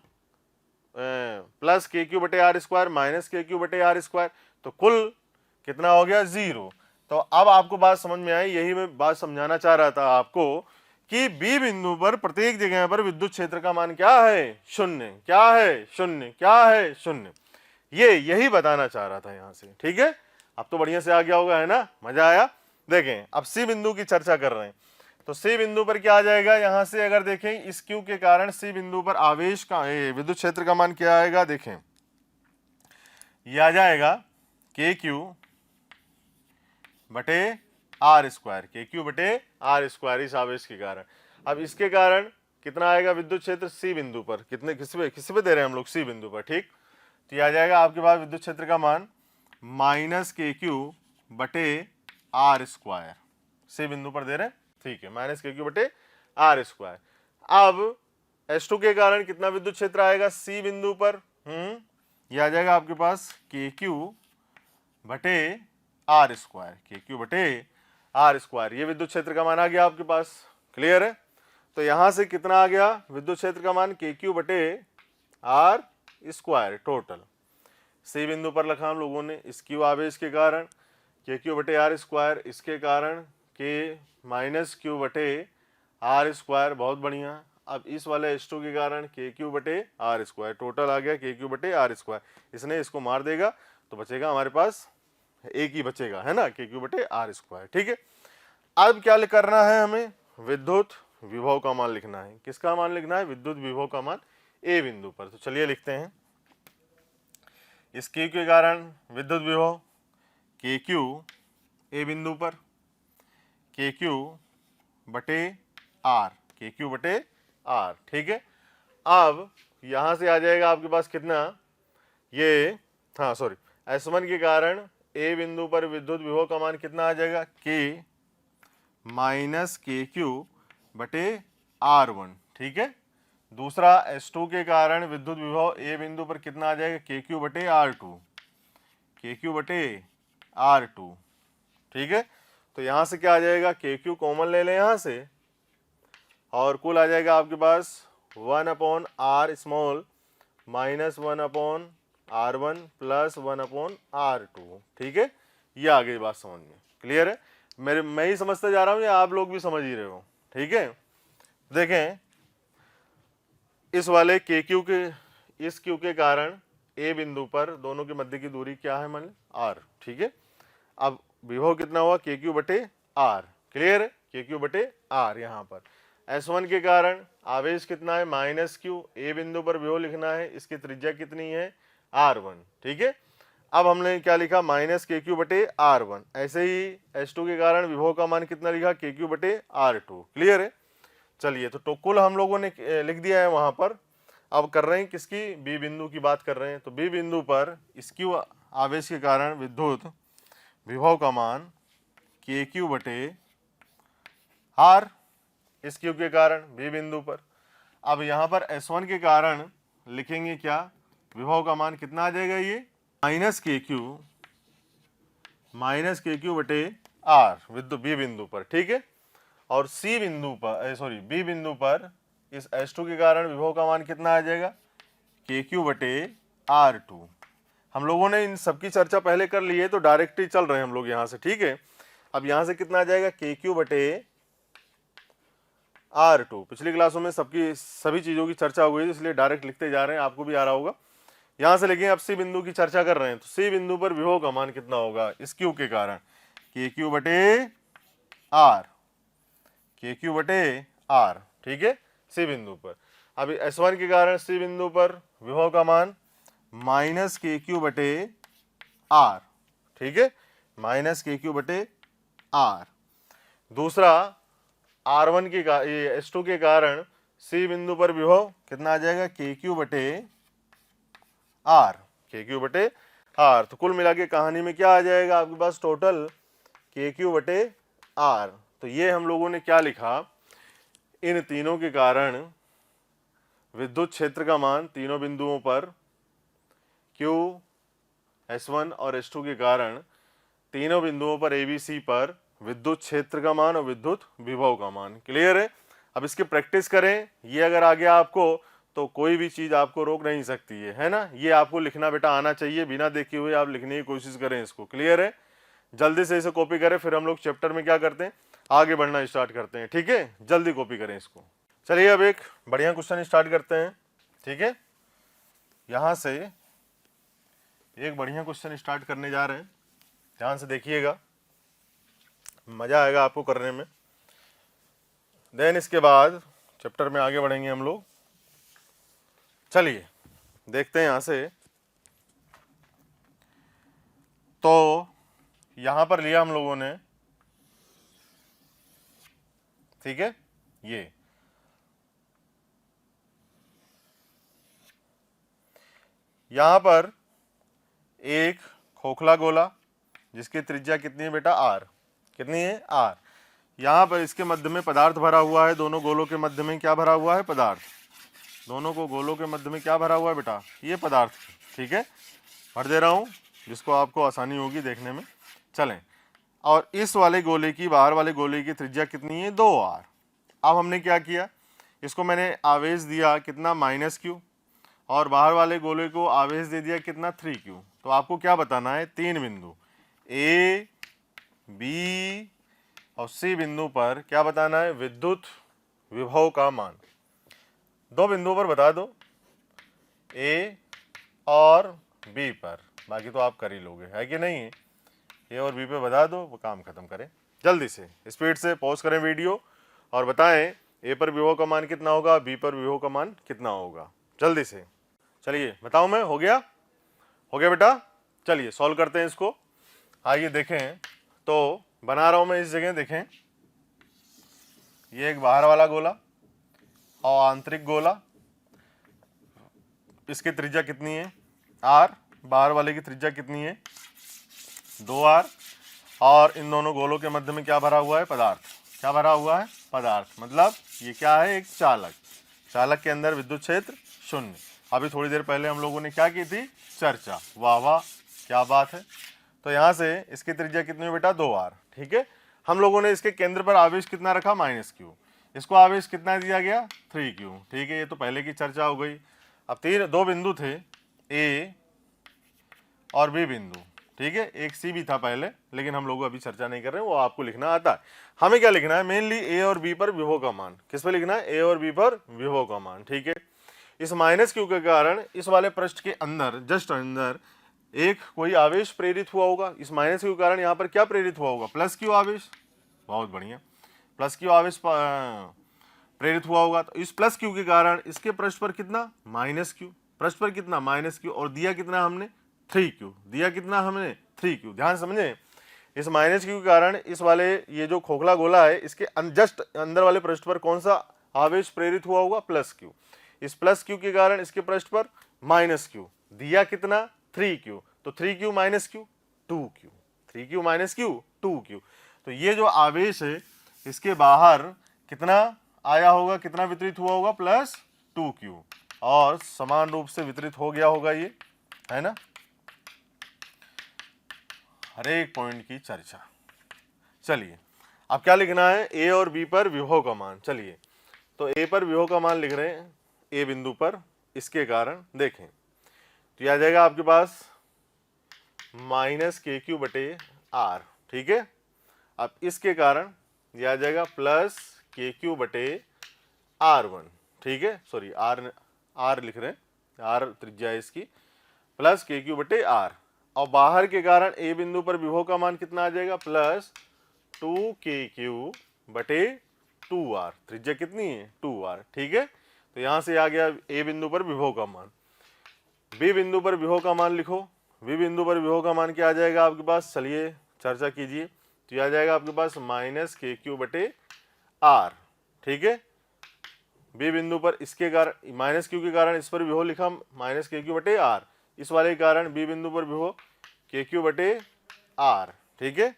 प्लस KQ बटे आर स्क्वायर माइनस KQ बटे आर स्क्वायर, तो कुल कितना हो गया, 0। तो अब आपको बात समझ में आई, यही मैं बात समझाना चाह रहा था आपको कि बी बिंदु पर प्रत्येक जगह पर विद्युत क्षेत्र का मान क्या है, 0। क्या है, 0। क्या है, 0। यही बताना चाह रहा था यहां से। ठीक है, अब तो बढ़िया से आ गया होगा, है ना, मजा आया। देखें अब सी बिंदु की चर्चा कर रहे हैं, तो सी बिंदु पर क्या आ जाएगा, यहां से अगर देखें इस Q के कारण सी बिंदु पर आवेश का विद्युत क्षेत्र का मान क्या आएगा, देखें ये आ जाएगा KQ बटे आर स्क्वायर, के क्यू बटे आर स्क्वायर इस आवेश के कारण। अब इसके कारण कितना आएगा विद्युत क्षेत्र सी बिंदु पर, कितने किस पे दे रहे हैं हम लोग, सी बिंदु पर, ठीक। तो ये आ जाएगा आपके पास विद्युत क्षेत्र का मान माइनस के क्यू बटे आर स्क्वायर, सी बिंदु पर दे रहे हैं, ठीक है, माइनस के क्यू बटे आर स्क्वायर। अब S2 के कारण कितना विद्युत क्षेत्र आएगा सी बिंदु पर, ये आ जाएगा आपके पास के क्यू बटे आर स्क्वायर, के क्यू बटे आर स्क्वायर, ये विद्युत क्षेत्र का मान आ गया आपके पास, क्लियर है। तो यहां से कितना आ गया विद्युत क्षेत्र का मान, के क्यू बटे आर स्क्वायर टोटल, सी बिंदु पर लिखा हम लोगों ने, इस क्यू आवेश के कारण के क्यू बटे आर स्क्वायर, इसके कारण के माइनस क्यू बटे आर स्क्वायर, बहुत बढ़िया। अब इस वाले S2 के कारण के क्यू बटे आर स्क्वायर, टोटल आ गया के क्यू बटे आर स्क्वायर, इसने इसको मार देगा तो बचेगा हमारे पास एक ही बचेगा, है ना, के क्यू बटे आर स्क्वायर, ठीक है। अब क्या करना है हमें, विद्युत विभव का मान लिखना है, किसका मान लिखना है, विद्युत विभव का मान ए बिंदु पर। तो चलिए लिखते हैं, इस क्यू के कारण विद्युत विभव के क्यू ए बिंदु पर, के क्यू बटे आर, के क्यू बटे आर, ठीक है। अब यहां से आ जाएगा आपके पास कितना, ये हाँ सॉरी, S1 के कारण ए बिंदु पर विद्युत विभव का मान कितना आ जाएगा, के माइनस के क्यू बटे R1, ठीक है। दूसरा S2 के कारण विद्युत विभव ए बिंदु पर कितना आ जाएगा, के क्यू बटे R2, के क्यू बटे R2, ठीक है। तो यहां से क्या आ जाएगा, के क्यू कॉमन ले लें यहां से, और कुल आ जाएगा आपके पास 1/r small minus 1/r1 plus 1/r2, ठीक है। ये आ गई बात समझ में, क्लियर है। मैं ही समझते जा रहा हूं या आप लोग भी समझ ही रहे हो, ठीक है। देखें, इस वाले के क्यू के, इस क्यू के कारण ए बिंदु पर दोनों के मध्य की दूरी क्या है, मान आर, ठीक है। अब विभव कितना हुआ, के क्यू बटे आर, क्लियर है, के क्यू बटे आर। यहाँ पर S1 के कारण आवेश कितना है, माइनस क्यू, ए बिंदु पर विभव लिखना है, इसकी त्रिज्या कितनी है, R1, ठीक है। अब हमने क्या लिखा, माइनस के क्यू बटे R1। ऐसे ही S2 के कारण विभव का मान कितना लिखा, के क्यू बटे R2, क्लियर है। चलिए, तो कुल हम लोगों ने लिख दिया है वहां पर। अब कर रहे हैं किसकी, बी बिंदु की बात कर रहे हैं। तो बी बिंदु पर इस क्यू आवेश के कारण विद्युत विभव का मान के क्यू बटे आर, इस क्यू के कारण बी बिंदु पर। अब यहाँ पर S1 के कारण लिखेंगे क्या, विभव का मान कितना आ जाएगा, ये माइनस के क्यू बटे आर विद्युत बी बिंदु पर, ठीक है। और सी बिंदु पर, सॉरी बी बिंदु पर इस S2 के कारण विभव का मान कितना आ जाएगा, के क्यू बटे R2। हम लोगों ने इन सबकी चर्चा पहले कर ली है, तो डायरेक्ट ही चल रहे हैं हम लोग यहाँ से, ठीक है। अब यहाँ से कितना आ जाएगा, के क्यू बटे R2। पिछली क्लासों में सभी चीज़ों की चर्चा हो गई, इसलिए डायरेक्ट लिखते जा रहे हैं, आपको भी आ रहा होगा। यहाँ से लेकिन अब सी बिंदु की चर्चा कर रहे हैं, तो सी बिंदु पर विभव का मान कितना होगा, इस क्यू के कारण के क्यू बटे आर, के क्यू बटे आर, ठीक है, सी बिंदु पर। अभी S1 के कारण सी बिंदु पर विभव का मान माइनस के क्यू बटे आर, ठीक है, माइनस के क्यू बटे आर। दूसरा R1 के ये S2 के कारण सी बिंदु पर विभव कितना आ जाएगा, के क्यू बटे आर, के क्यू बटे आर। तो कुल मिला के कहानी में क्या आ जाएगा आपके पास, टोटल के क्यू बटे आर। तो ये हम लोगों ने क्या लिखा, इन तीनों के कारण विद्युत क्षेत्र का मान तीनों बिंदुओं पर, Q, S1 और S2 के कारण तीनों बिंदुओं पर ABC पर विद्युत क्षेत्र का मान और विद्युत विभव का मान, क्लियर है। अब इसकी प्रैक्टिस करें, ये अगर आ गया आपको तो कोई भी चीज़ आपको रोक नहीं सकती है ना। ये आपको लिखना बेटा आना चाहिए, बिना देखे हुए आप लिखने की कोशिश करें इसको, क्लियर है। जल्दी से इसे कॉपी करें, फिर हम लोग चैप्टर में क्या करते हैं, आगे बढ़ना स्टार्ट करते हैं, ठीक है। जल्दी कॉपी करें इसको। चलिए अब एक बढ़िया क्वेश्चन स्टार्ट करते हैं, ठीक है। यहाँ से एक बढ़िया क्वेश्चन स्टार्ट करने जा रहे हैं, ध्यान से देखिएगा, मजा आएगा आपको करने में। देन इसके बाद चैप्टर में आगे बढ़ेंगे हम लोग। चलिए देखते हैं यहाँ से। तो यहाँ पर लिया हम लोगों ने ठीक है। ये यहां पर एक खोखला गोला जिसकी त्रिज्या कितनी है बेटा, आर, कितनी है, आर। यहां पर इसके मध्य में पदार्थ भरा हुआ है, दोनों गोलों के मध्य में क्या भरा हुआ है, पदार्थ। दोनों को गोलों के मध्य में क्या भरा हुआ है बेटा, ये पदार्थ, ठीक है। भर दे रहा हूं जिसको आपको आसानी होगी देखने में। चलें, और इस वाले गोले की, बाहर वाले गोले की त्रिज्या कितनी है, 2r। अब हमने क्या किया, इसको मैंने आवेश दिया कितना, -q, और बाहर वाले गोले को आवेश दे दिया कितना, 3q। तो आपको क्या बताना है, 3 बिंदु ए, बी और सी बिंदु पर क्या बताना है, विद्युत विभव का मान। 2 बिंदुओं पर बता दो, ए और बी पर, बाकी तो आप कर ही लोगे, है कि नहीं। ए और बी पे बता दो, वो काम खत्म करें। जल्दी से स्पीड से पॉज करें वीडियो और बताएं ए पर विभव का मान कितना होगा, बी पर विभव का मान कितना होगा, जल्दी से। चलिए बताऊं मैं, हो गया, हो गया बेटा। चलिए सॉल्व करते हैं इसको। आइए देखें, तो बना रहा हूं मैं इस जगह, देखें ये एक बाहर वाला गोला और आंतरिक गोला, इसकी त्रिज्या कितनी है, r, बाहर वाले की त्रिज्या कितनी है, 2r, और इन दोनों गोलों के मध्य में क्या भरा हुआ है, पदार्थ। क्या भरा हुआ है, पदार्थ, मतलब ये क्या है, एक चालक। चालक के अंदर विद्युत क्षेत्र 0। अभी थोड़ी देर पहले हम लोगों ने क्या की थी, चर्चा। वाह वाह, क्या बात है। तो यहाँ से इसकी त्रिज्या कितनी है बेटा, 2r, ठीक है। हम लोगों ने इसके केंद्र पर आवेश कितना रखा, -q। इसको आवेश कितना दिया गया, 3q, ठीक है। ये तो पहले की चर्चा हो गई। अब 2 बिंदु थे, ए और बी बिंदु, ठीक है। एक सी भी था पहले, लेकिन हम लोग अभी चर्चा नहीं कर रहे हैं, वो आपको लिखना आता है। हमें क्या लिखना है, मेनली ए और बी पर विभव का मान। किस पे लिखना है, ए और बी पर विभव का मान, ठीक है। इस -q के कारण इस वाले पृष्ठ के अंदर, जस्ट अंदर एक कोई आवेश प्रेरित हुआ होगा। इस -q के कारण यहाँ पर क्या प्रेरित हुआ होगा, +q आवेश। बहुत बढ़िया, +q आवेश प्रेरित हुआ होगा। तो इस +q के कारण इसके पृष्ठ पर कितना, -q, पृष्ठ पर कितना, -q, और दिया कितना हमने, 3q, दिया कितना हमने, 3q। ध्यान समझे, इस -q के कारण इस वाले, ये जो खोखला गोला है, इसके जस्ट अंदर वाले पृष्ठ पर कौन सा आवेश प्रेरित हुआ होगा, +q। इस +q के कारण इसके पृष्ठ पर -q, दिया कितना, 3q। तो 3q - q, 2q, 3q - q, 2q। तो ये जो आवेश है इसके बाहर कितना आया होगा, कितना वितरित हुआ होगा, +2q, और समान रूप से वितरित हो गया होगा, ये है ना। हर एक पॉइंट की चर्चा। चलिए अब क्या लिखना है, ए और बी पर विभव का मान। चलिए तो ए पर विभव का मान लिख रहे हैं, ए बिंदु पर, इसके कारण देखें तो यह आ जाएगा आपके पास -kq/r, ठीक है। अब इसके कारण यह आ जाएगा +kq/r1, ठीक है। सॉरी, r लिख रहे हैं, r त्रिज्या है इसकी, +kq/r। और बाहर के कारण ए बिंदु पर विभव का मान कितना आ जाएगा, +2kq/2r। त्रिज्या कितनी है, 2r, ठीक है। तो यहां से आ गया ए बिंदु पर विभव का मान। बी बिंदु पर विभव का मान लिखो। बी बिंदु पर विभव का मान क्या आ जाएगा आपके पास, चलिए चर्चा कीजिए। तो यह आ जाएगा आपके पास -kq/r, ठीक है। बी बिंदु पर इसके कारण, -q के कारण इस पर विभव लिखा -kq/r, इस वाले के कारण बी बिंदु पर विभव kq/r, ठीक है।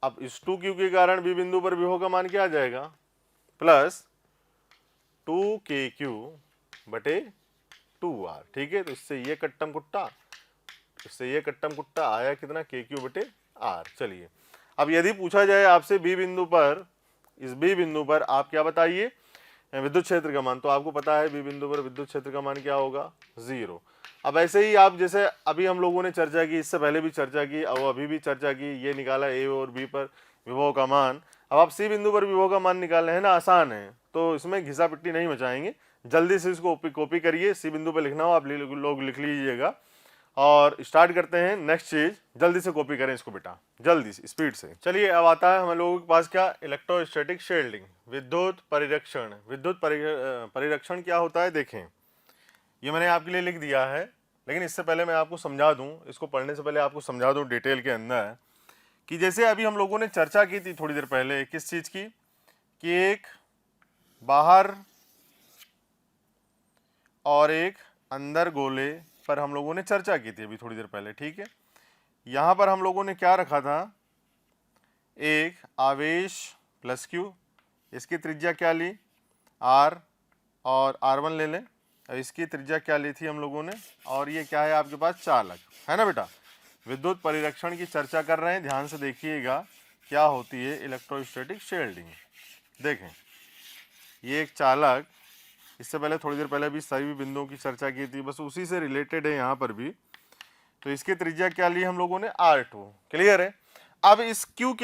अब इस 2q के कारण बी बिंदु पर विभव का मान क्या आ जाएगा, +2kq/2r, ठीक है। तो इससे ये कट्टम कुट्टा, इससे ये कट्टम कुट्टा आया कितना, kq/r। चलिए अब यदि पूछा जाए आपसे बी बिंदु पर, इस बी बिंदु पर आप क्या बताइए, विद्युत क्षेत्र का मान, तो आपको पता है बी बिंदु पर विद्युत क्षेत्र का मान क्या होगा, 0। अब ऐसे ही आप, जैसे अभी हम लोगों ने चर्चा की, इससे पहले भी चर्चा की और अभी भी चर्चा की, ये निकाला ए और बी पर विभव का मान। अब आप सी बिंदु पर विभव का मान निकालना है ना, आसान है, तो इसमें घिसा पिट्टी नहीं मचाएंगे। जल्दी से इसको कॉपी करिए, सी बिंदु पर लिखना हो आप लोग लिख लीजिएगा, और स्टार्ट करते हैं नेक्स्ट चीज। जल्दी से कॉपी करें इसको बेटा, जल्दी से, स्पीड से। चलिए अब आता है हम लोगों के पास क्या, इलेक्ट्रोस्टैटिक शील्डिंग, विद्युत परिरक्षण। विद्युत परिरक्षण क्या होता है, देखें ये मैंने आपके लिए लिख दिया है, लेकिन इससे पहले मैं आपको समझा दूं, इसको पढ़ने से पहले आपको समझा दूं डिटेल के अंदर, कि जैसे अभी हम लोगों ने चर्चा की थी थोड़ी देर पहले, किस चीज़ की, कि एक बाहर और एक अंदर गोले पर हम लोगों ने चर्चा की थी अभी थोड़ी देर पहले, ठीक है। यहां पर हम लोगों ने क्या रखा था, एक आवेश प्लस क्यू, इसकी त्रिज्या क्या ली, आर, और R1 ले लें, और इसकी त्रिज्या क्या ली थी हम लोगों ने, और ये क्या है आपके पास, चालक है ना बेटा। विद्युत परिरक्षण की चर्चा कर रहे हैं, ध्यान से देखिएगा क्या होती है इलेक्ट्रोस्टैटिक शील्डिंग। देखें, ये एक चालक, इससे पहले थोड़ी देर पहले भी सभी बिंदुओं की चर्चा की थी, बस उसी से रिलेटेड है यहाँ पर भी। तो इसकी त्रिज्या क्या ली हम लोगों ने, R2, क्लियर है। अब इस Q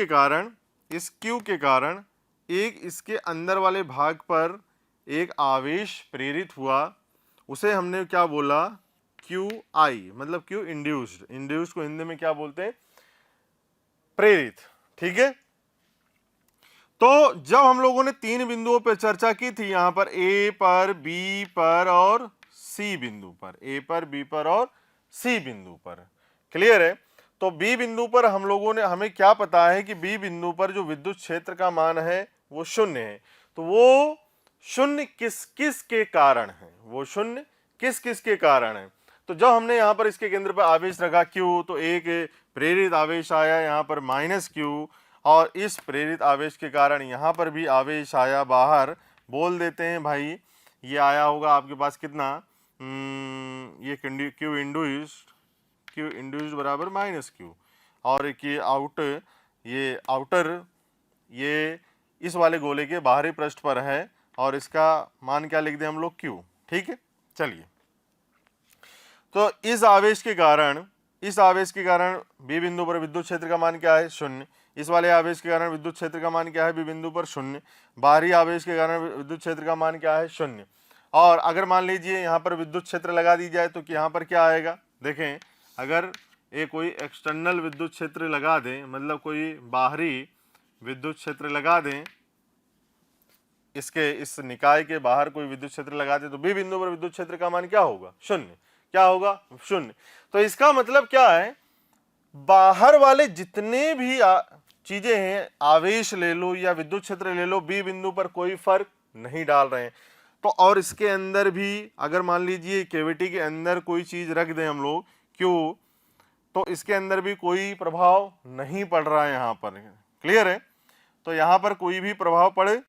के कारण एक इसके अंदर वाले भाग पर एक आवेश प्रेरित हुआ, उसे हमने क्या बोला, QI, मतलब Q इंड्यूस्ड। इंड्यूस्ड को हिंदी में क्या बोलते हैं, प्रेरित, ठीक है। तो जब हम लोगों ने तीन बिंदुओं पर चर्चा की थी, यहां पर A पर, B पर और C बिंदु पर, A पर, B पर और C बिंदु पर, क्लियर है। तो B बिंदु पर हम लोगों ने, हमें क्या पता है कि B बिंदु पर जो विद्युत क्षेत्र का मान है वो शून्य है। तो वो शून्य किस किस के कारण है, वो शून्य किस किस के कारण है। तो जब हमने यहाँ पर इसके केंद्र पर आवेश रखा Q, तो एक प्रेरित आवेश आया यहाँ पर -Q, और इस प्रेरित आवेश के कारण यहाँ पर भी आवेश आया बाहर, बोल देते हैं भाई ये आया होगा आपके पास कितना, ये Q इंड्यूस्ड बराबर -Q, और एक ये आउटर ये इस वाले गोले के बाहरी पृष्ठ पर है, और इसका मान क्या लिख दें हम लोग, Q, ठीक है। चलिए, तो इस आवेश के कारण B बिंदु पर विद्युत क्षेत्र का मान क्या है, 0। इस वाले आवेश के कारण विद्युत क्षेत्र का मान क्या है B बिंदु पर, 0। बाहरी आवेश के कारण विद्युत क्षेत्र का मान क्या है, 0। और अगर मान लीजिए यहाँ पर विद्युत क्षेत्र लगा दी जाए तो यहाँ पर क्या आएगा, देखें, अगर ये कोई एक्सटर्नल विद्युत क्षेत्र लगा दें, मतलब कोई बाहरी विद्युत क्षेत्र लगा दें, इसके इस निकाय के बाहर कोई विद्युत क्षेत्र लगा दें, तो B बिंदु पर विद्युत क्षेत्र का मान क्या होगा, 0। क्या होगा, 0। तो इसका मतलब क्या है, बाहर वाले जितने भी चीजें हैं, आवेश ले लो या विद्युत क्षेत्र ले लो, B बिंदु पर कोई फर्क नहीं डाल रहे हैं। तो और इसके अंदर भी अगर मान लीजिए कैविटी के अंदर कोई चीज रख दें हम लोग Q, तो इसके अंदर भी कोई प्रभाव नहीं पड़ रहा है यहाँ पर, क्लियर है। तो यहाँ पर कोई भी प्रभाव पड़े।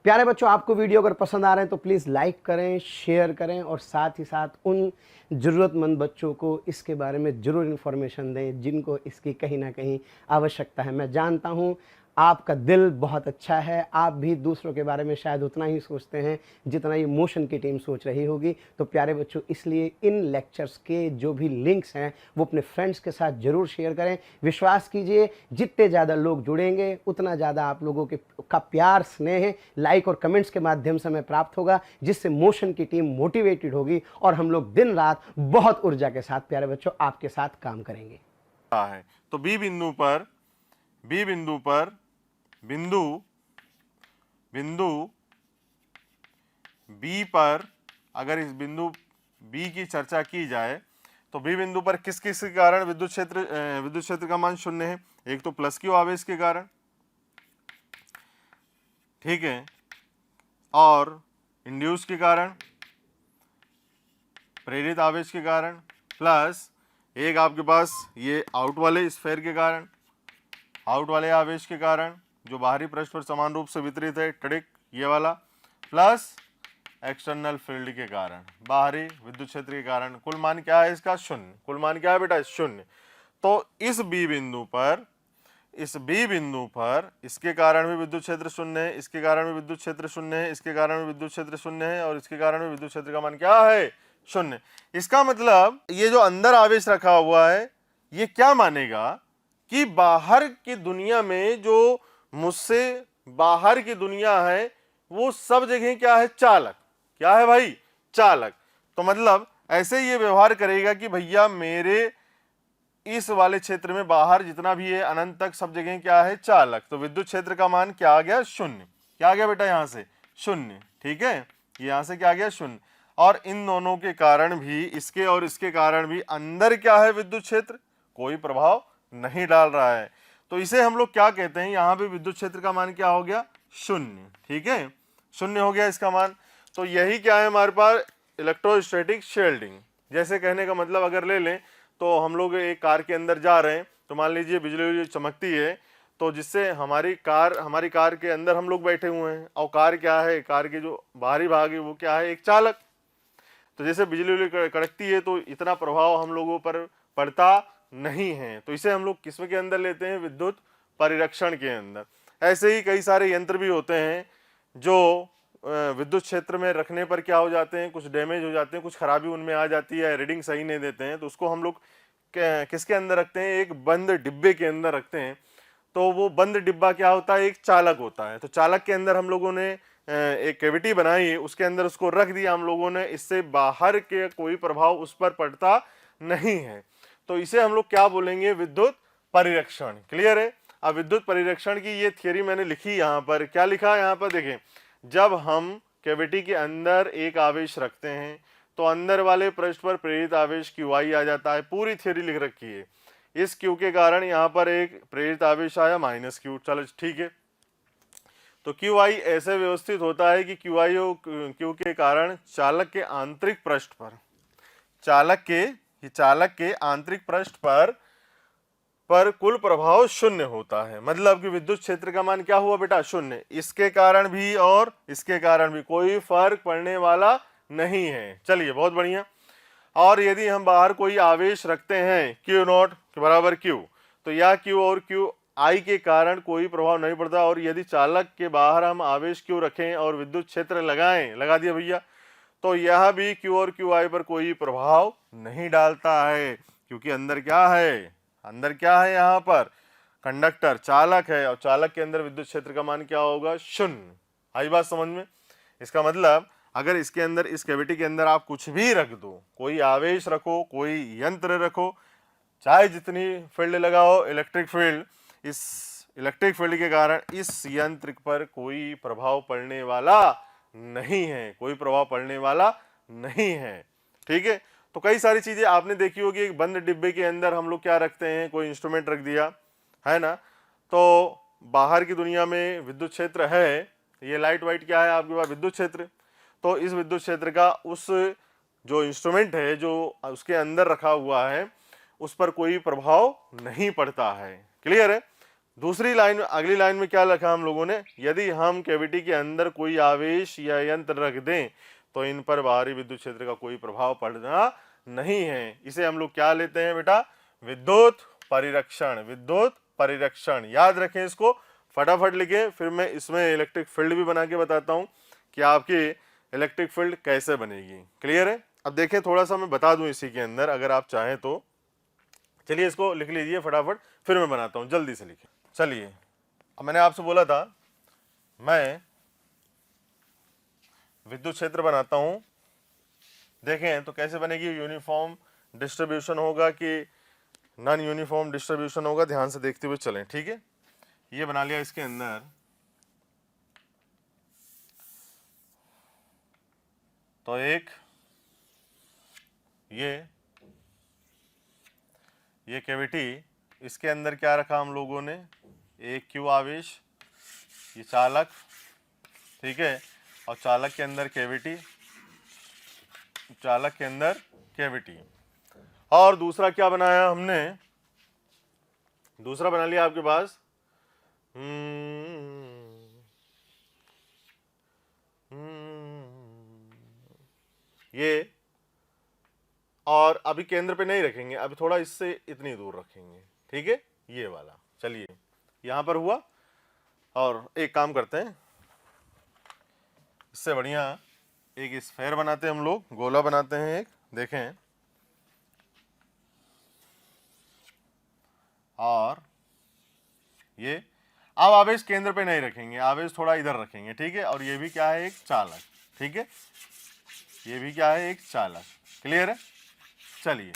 प्यारे बच्चों, आपको वीडियो अगर पसंद आ रहे हैं तो प्लीज़ लाइक करें, शेयर करें, और साथ ही साथ उन ज़रूरतमंद बच्चों को इसके बारे में ज़रूर इन्फॉर्मेशन दें जिनको इसकी कहीं ना कहीं आवश्यकता है। मैं जानता हूं आपका दिल बहुत अच्छा है, आप भी दूसरों के बारे में शायद उतना ही सोचते हैं जितना ये मोशन की टीम सोच रही होगी। तो प्यारे बच्चों, इसलिए इन लेक्चर्स के जो भी लिंक्स हैं वो अपने फ्रेंड्स के साथ ज़रूर शेयर करें। विश्वास कीजिए, जितने ज़्यादा लोग जुड़ेंगे उतना ज़्यादा आप लोगों का प्यार, स्नेह, लाइक और कमेंट्स के माध्यम से हमें प्राप्त होगा, जिससे मोशन की टीम मोटिवेटेड होगी और हम लोग दिन रात बहुत ऊर्जा के साथ प्यारे बच्चों आपके साथ काम करेंगे। है तो B बिंदु पर बिंदु B पर अगर इस बिंदु B की चर्चा की जाए तो B बिंदु पर किस किस के कारण विद्युत क्षेत्र का मान 0 है। एक तो +Q आवेश के कारण, ठीक है, और इंड्यूस के कारण, प्रेरित आवेश के कारण, प्लस एक आपके पास ये आउट वाले स्फेयर के कारण, आउट वाले आवेश के कारण जो बाहरी पृष्ठ पर समान रूप से वितरित है, टड़िक ये वाला, प्लस एक्सटर्नल फील्ड के कारण, बाहरी विद्युत क्षेत्र के कारण। कुल मान क्या है इसका, 0। कुल मान क्या है बेटा, 0। तो इस B बिंदु पर इसके कारण भी विद्युत क्षेत्र 0 है, इसके कारण भी विद्युत क्षेत्र 0 है, इसके कारण भी विद्युत क्षेत्र 0 है, और इसके कारण भी विद्युत क्षेत्र का मान क्या है, 0। इसका मतलब ये जो अंदर आवेश रखा हुआ है ये क्या मानेगा कि बाहर की दुनिया में, जो मुझसे बाहर की दुनिया है, वो सब जगह क्या है, चालक। क्या है भाई, चालक। तो मतलब ऐसे ये व्यवहार करेगा कि भैया मेरे इस वाले क्षेत्र में बाहर जितना भी है अनंत तक सब जगह क्या है, चालक। तो विद्युत क्षेत्र का मान क्या आ गया, 0। क्या आ गया बेटा, यहां से 0, ठीक है, यहां से क्या आ गया, 0। और इन दोनों के कारण भी, इसके और इसके कारण भी अंदर क्या है, विद्युत क्षेत्र कोई प्रभाव नहीं डाल रहा है। तो इसे हम लोग क्या कहते हैं, यहां पे विद्युत क्षेत्र का मान क्या हो गया, शून्य। ठीक है, शून्य हो गया इसका मान। तो यही क्या है हमारे पास, इलेक्ट्रोस्टैटिक शील्डिंग। जैसे कहने का मतलब अगर ले लें तो हम लोग एक कार के अंदर जा रहे हैं, तो मान लीजिए बिजली चमकती है, तो जिससे हमारी कार के अंदर हम लोग बैठे हुए हैं, और कार क्या है, कार के जो बाहरी भाग है वो क्या है, एक चालक। तो जैसे बिजली कड़कती है तो इतना प्रभाव हम लोगों पर पड़ता नहीं है, तो इसे हम लोग किसमें के अंदर लेते हैं, विद्युत परिरक्षण के अंदर। ऐसे ही कई सारे यंत्र भी होते हैं जो विद्युत क्षेत्र में रखने पर क्या हो जाते हैं, कुछ डैमेज हो जाते हैं, कुछ खराबी उनमें आ जाती है, रीडिंग सही नहीं देते हैं, तो उसको हम लोग किसके अंदर रखते हैं, एक बंद डिब्बे के अंदर रखते हैं। तो वो बंद डिब्बा क्या होता है, एक चालक होता है। तो चालक के अंदर हम लोगों ने एक कैविटी बनाई, उसके अंदर उसको रख दिया हम लोगों ने, इससे बाहर के कोई प्रभाव उस पर पड़ता नहीं है। तो इसे हम लोग क्या बोलेंगे, विद्युत परिरक्षण। क्लियर है। अब विद्युत परिरक्षण की ये थियरी मैंने लिखी यहाँ पर, क्या लिखा है यहाँ पर देखें, जब हम कैविटी के अंदर एक आवेश रखते हैं तो अंदर वाले पृष्ठ पर प्रेरित आवेश QI आ जाता है। पूरी थियरी लिख रखी है। इस Q के कारण यहाँ पर एक प्रेरित आवेश आया -Q। चलो ठीक है, तो QI ऐसे व्यवस्थित होता है कि QI और Q के कारण चालक के आंतरिक पृष्ठ पर, चालक के आंतरिक पृष्ठ पर कुल प्रभाव शून्य होता है। मतलब कि विद्युत क्षेत्र का मान क्या हुआ बेटा, शून्य। इसके कारण भी और इसके कारण भी कोई फर्क पड़ने वाला नहीं है। चलिए बहुत बढ़िया। और यदि हम बाहर कोई आवेश रखते हैं Q0 के बराबर Q, तो या Q और QI के कारण कोई प्रभाव नहीं पड़ता। और यदि चालक के बाहर हम आवेश Q रखें और विद्युत क्षेत्र लगाएं, लगा दिया भैया, तो यह भी Q और QI पर कोई प्रभाव नहीं डालता है, क्योंकि अंदर क्या है, अंदर क्या है, यहाँ पर कंडक्टर चालक है, और चालक के अंदर विद्युत क्षेत्र का मान क्या होगा, शून्य। आई बात समझ में। इसका मतलब अगर इसके अंदर, इस कैविटी के अंदर आप कुछ भी रख दो, कोई आवेश रखो, कोई यंत्र रखो, चाहे जितनी फील्ड लगाओ, इलेक्ट्रिक फील्ड, इस इलेक्ट्रिक फील्ड के कारण इस यंत्र पर कोई प्रभाव पड़ने वाला नहीं है, कोई प्रभाव पड़ने वाला नहीं है। ठीक है। तो कई सारी चीजें आपने देखी होगी, एक बंद डिब्बे के अंदर हम लोग क्या रखते हैं, कोई इंस्ट्रूमेंट रख दिया है ना, तो बाहर की दुनिया में विद्युत क्षेत्र है, ये लाइट वाइट क्या है आपके पास, विद्युत क्षेत्र। तो इस विद्युत क्षेत्र का उस जो इंस्ट्रूमेंट है जो उसके अंदर रखा हुआ है, उस पर कोई प्रभाव नहीं पड़ता है। क्लियर है। दूसरी लाइन, अगली लाइन में क्या लिखा हम लोगों ने, यदि हम कैविटी के अंदर कोई आवेश या यंत्र रख दें तो इन पर बाहरी विद्युत क्षेत्र का कोई प्रभाव पड़ना नहीं है। इसे हम लोग क्या लेते हैं बेटा, विद्युत परिरक्षण। विद्युत परिरक्षण याद रखें, इसको फटाफट लिखें, फिर मैं इसमें इलेक्ट्रिक फील्ड भी बना के बताता हूं कि आपकी इलेक्ट्रिक फील्ड कैसे बनेगी। क्लियर है। अब देखें, थोड़ा सा मैं बता दूं इसी के अंदर, अगर आप चाहें तो चलिए इसको लिख लीजिए फटाफट, फिर मैं बनाता हूं, जल्दी से लिखें। चलिए, अब मैंने आपसे बोला था मैं विद्युत क्षेत्र बनाता हूं, देखें तो कैसे बनेगी, यूनिफॉर्म डिस्ट्रीब्यूशन होगा कि नॉन यूनिफॉर्म डिस्ट्रीब्यूशन होगा, ध्यान से देखते हुए चलें। ठीक है, ये बना लिया इसके अंदर, तो एक ये कैविटी, इसके अंदर क्या रखा हम लोगों ने, एक Q आवेश, ये चालक, ठीक है, और चालक के अंदर कैविटी, चालक के अंदर कैविटी। और दूसरा क्या बनाया हमने, दूसरा बना लिया आपके पास ये, और अभी केंद्र पे नहीं रखेंगे, अभी थोड़ा इससे इतनी दूर रखेंगे। ठीक है, ये वाला। चलिए, यहां पर हुआ। और एक काम करते हैं, इससे बढ़िया एक स्फेयर बनाते हैं हम लोग, गोला बनाते हैं एक, देखें, और ये, अब आवेश केंद्र पे नहीं रखेंगे, आवेश थोड़ा इधर रखेंगे। ठीक है, और ये भी क्या है, एक चालक। ठीक है, ये भी क्या है, एक चालक। क्लियर है। चलिए,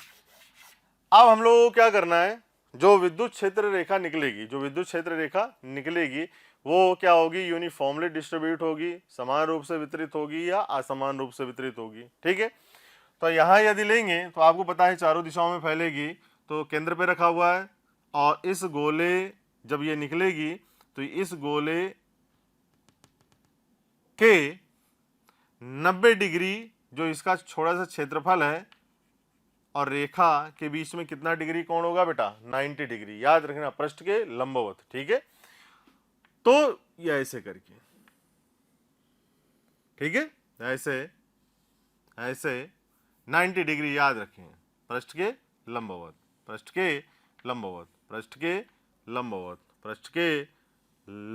अब हम लोग को क्या करना है, जो विद्युत क्षेत्र रेखा निकलेगी, जो विद्युत क्षेत्र रेखा निकलेगी वो क्या होगी, यूनिफॉर्मली डिस्ट्रीब्यूट होगी, समान रूप से वितरित होगी या असमान रूप से वितरित होगी। ठीक है, तो यहाँ यदि लेंगे तो आपको पता है चारों दिशाओं में फैलेगी, तो केंद्र पे रखा हुआ है, और इस गोले जब ये निकलेगी तो इस गोले के 90 डिग्री जो इसका थोड़ा सा क्षेत्रफल है और रेखा के बीच में कितना डिग्री कोण होगा बेटा? 90 डिग्री। याद रखना, पृष्ठ के लंबवत। ठीक है, तो ये ऐसे करके, ठीक है, ऐसे ऐसे 90 डिग्री याद रखें, पृष्ठ के लंबवत, पृष्ठ के लंबवत, पृष्ठ के लंबवत, पृष्ठ के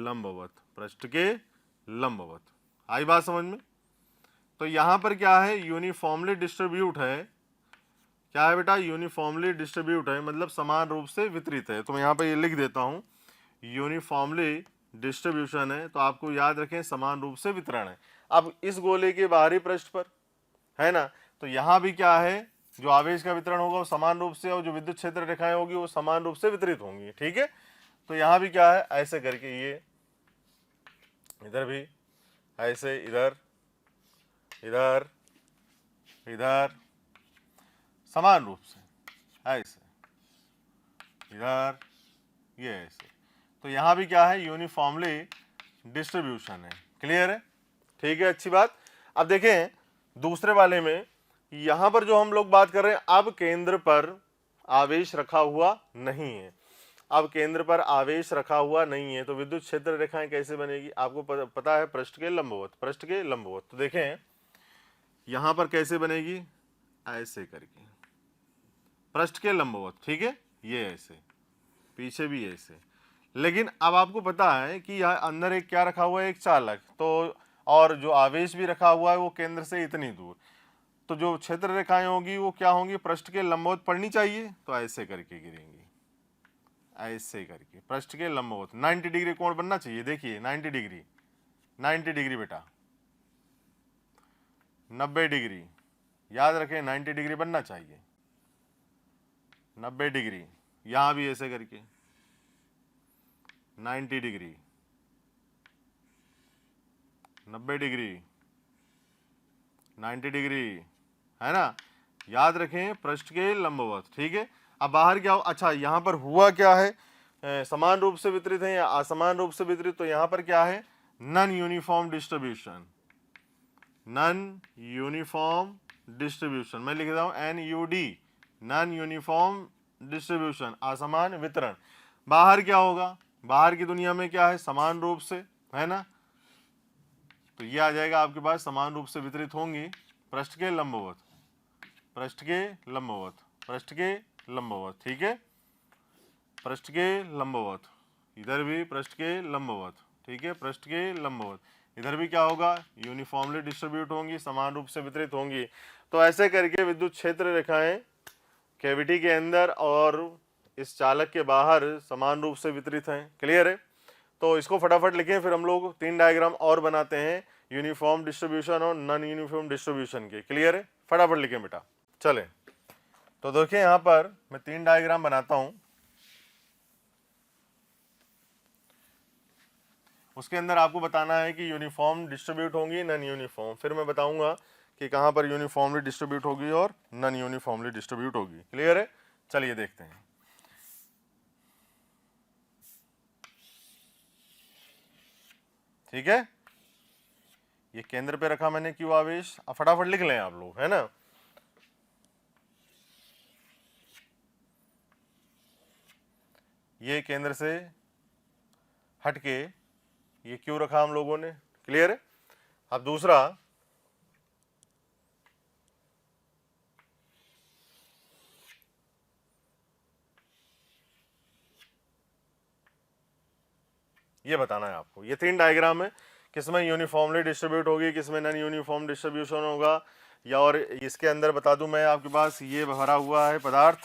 लंबवत, पृष्ठ के लंबवत। आई बात समझ में? तो यहां पर क्या है? यूनिफॉर्मली डिस्ट्रीब्यूट है। क्या है बेटा? यूनिफॉर्मली डिस्ट्रीब्यूट है, मतलब समान रूप से वितरित है। तो मैं यहाँ पे ये लिख देता हूँ, यूनिफॉर्मली डिस्ट्रीब्यूशन है, तो आपको याद रखें समान रूप से वितरण है। अब इस गोले के बाहरी पृष्ठ पर है ना, तो यहाँ भी क्या है? जो आवेश का वितरण होगा वो समान रूप से, और जो विद्युत क्षेत्र रेखाएं होगी वो समान रूप से वितरित होंगी। ठीक है, तो यहाँ भी क्या है? ऐसे करके, ये इधर भी ऐसे, इधर इधर इधर समान रूप से, ऐसे इधर, ये ऐसे। तो यहाँ भी क्या है? यूनिफॉर्मली डिस्ट्रीब्यूशन है। क्लियर है? ठीक है, अच्छी बात। अब देखें दूसरे वाले में, यहाँ पर जो हम लोग बात कर रहे हैं, अब केंद्र पर आवेश रखा हुआ नहीं है। अब केंद्र पर आवेश रखा हुआ नहीं है, तो विद्युत क्षेत्र रेखाएं कैसे बनेगी? आपको पता है, पृष्ठ के लंबवत, पृष्ठ के लंबवत। तो देखें यहाँ पर कैसे बनेगी? ऐसे करके, पृष्ठ के लंबवत। ठीक है, ये ऐसे, पीछे भी ऐसे। लेकिन अब आपको पता है कि यहाँ अंदर एक क्या रखा हुआ है? एक चालक। तो और जो आवेश भी रखा हुआ है वो केंद्र से इतनी दूर, तो जो क्षेत्र रेखाएं होगी वो क्या होंगी? पृष्ठ के लंबवत पड़नी चाहिए। तो ऐसे करके गिरेंगी, ऐसे करके पृष्ठ के लंबवत। 90 डिग्री कोण बनना चाहिए। देखिए 90 डिग्री, 90 डिग्री बेटा, 90 डिग्री याद रखें, 90 डिग्री बनना चाहिए, 90 डिग्री। यहां भी ऐसे करके 90 डिग्री, 90 डिग्री, 90 डिग्री, है ना? याद रखें पृष्ठ के लंबवत। ठीक है, अब बाहर क्या हो? अच्छा, यहां पर हुआ क्या है? समान रूप से वितरित है या असमान रूप से वितरित? तो यहां पर क्या है? Non uniform distribution, non uniform distribution. मैं लिख रहा हूं NUD, नॉन यूनिफॉर्म डिस्ट्रीब्यूशन, असमान वितरण। बाहर क्या होगा? बाहर की दुनिया में क्या है? समान रूप से, है ना? तो ये आ जाएगा आपके पास, समान रूप से वितरित होंगी, पृष्ठ के लंबवत, पृष्ठ के लंबवत, पृष्ठ के लंबवत। ठीक है, पृष्ठ के लंबवत, इधर भी पृष्ठ के लंबवत। ठीक है, पृष्ठ के लंबवत। इधर भी क्या होगा? यूनिफॉर्मली डिस्ट्रीब्यूट होंगी, समान रूप से वितरित होंगी। तो ऐसे करके विद्युत क्षेत्र रेखाएं कैविटी के अंदर और इस चालक के बाहर समान रूप से वितरित हैं। क्लियर है? तो इसको फटाफट लिखें, फिर हम लोग 3 डायग्राम और बनाते हैं यूनिफॉर्म डिस्ट्रीब्यूशन और नॉन यूनिफॉर्म डिस्ट्रीब्यूशन के। क्लियर है? फटाफट लिखें बेटा। चलें, तो देखिए यहाँ पर मैं 3 डायग्राम बनाता हूं, उसके अंदर आपको बताना है कि यूनिफॉर्म डिस्ट्रीब्यूट होंगी, नॉन यूनिफॉर्म। फिर मैं बताऊंगा कि कहाँ पर यूनिफॉर्मली डिस्ट्रीब्यूट होगी और नॉन यूनिफॉर्मली डिस्ट्रीब्यूट होगी। क्लियर है? चलिए देखते हैं। ठीक है, ये केंद्र पे रखा मैंने क्यू आवेश। अब फटाफट लिख लें आप लोग, है ना? ये केंद्र से हटके ये क्यू रखा हम लोगों ने। क्लियर है? अब दूसरा, ये बताना है आपको। ये 3 डायग्राम है, किसमें यूनिफॉर्मली डिस्ट्रीब्यूट होगी, किसमें नॉन यूनिफॉर्म डिस्ट्रीब्यूशन होगा। या और इसके अंदर बता दूं मैं आपके पास, ये भरा हुआ है पदार्थ,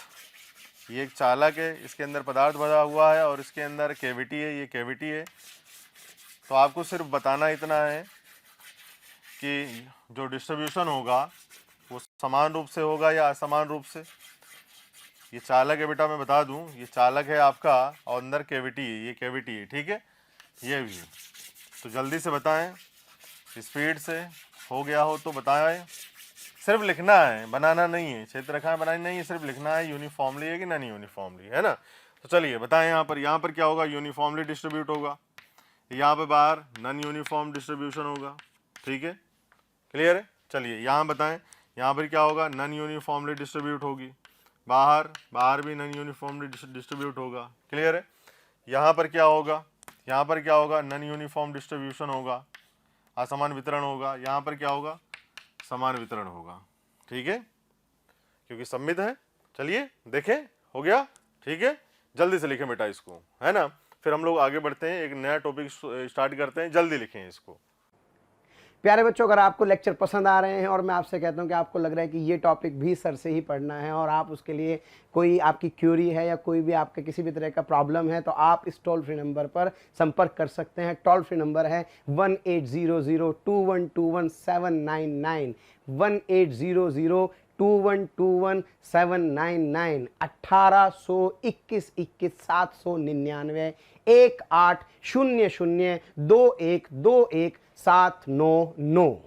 ये एक चालक है, इसके अंदर पदार्थ भरा हुआ है और इसके अंदर कैविटी है, ये कैविटी है। तो आपको सिर्फ बताना इतना है कि जो डिस्ट्रीब्यूशन होगा वो समान रूप से होगा या असमान रूप से। ये चालक है बेटा, मैं बता दूं, ये चालक है आपका और अंदर कैविटी है, ये कैविटी है। ठीक है, ये भी है। तो जल्दी से बताएं, स्पीड से, हो गया हो तो बताएं। सिर्फ लिखना है, बनाना नहीं है, क्षेत्र रेखाएं बनानी नहीं है, सिर्फ लिखना है यूनिफॉर्मली है कि नॉन यूनिफॉर्मली, है ना? तो चलिए बताएं यहाँ पर क्या होगा? यूनिफॉर्मली डिस्ट्रीब्यूट होगा। यहाँ पे बाहर नॉन यूनिफॉर्म डिस्ट्रीब्यूशन होगा। ठीक है, क्लियर है। चलिए यहाँ बताएं, यहाँ पर क्या होगा, नॉन यूनिफॉर्मली डिस्ट्रीब्यूट होगी, बाहर भी नॉन यूनिफॉर्मली डिस्ट्रीब्यूट होगा, क्लियर है। यहाँ पर क्या होगा, नॉन यूनिफॉर्म डिस्ट्रीब्यूशन होगा, असमान वितरण होगा। यहाँ पर क्या होगा, समान वितरण होगा, ठीक है, क्योंकि सम्मित है। चलिए देखें, हो गया, ठीक है। जल्दी से लिखें बेटा इसको, है ना, फिर हम लोग आगे बढ़ते हैं, एक नया टॉपिक स्टार्ट करते हैं। जल्दी लिखें इसको। प्यारे बच्चों, अगर आपको लेक्चर पसंद आ रहे हैं और मैं आपसे कहता हूं कि आपको लग रहा है कि ये टॉपिक भी सर से ही पढ़ना है और आप उसके लिए कोई आपकी क्यूरी है या कोई भी आपके किसी भी तरह का प्रॉब्लम है, तो आप इस टोल फ्री नंबर पर संपर्क कर सकते हैं। टोल फ्री नंबर है 18002121 799 18002121 1821 799 18002121 799।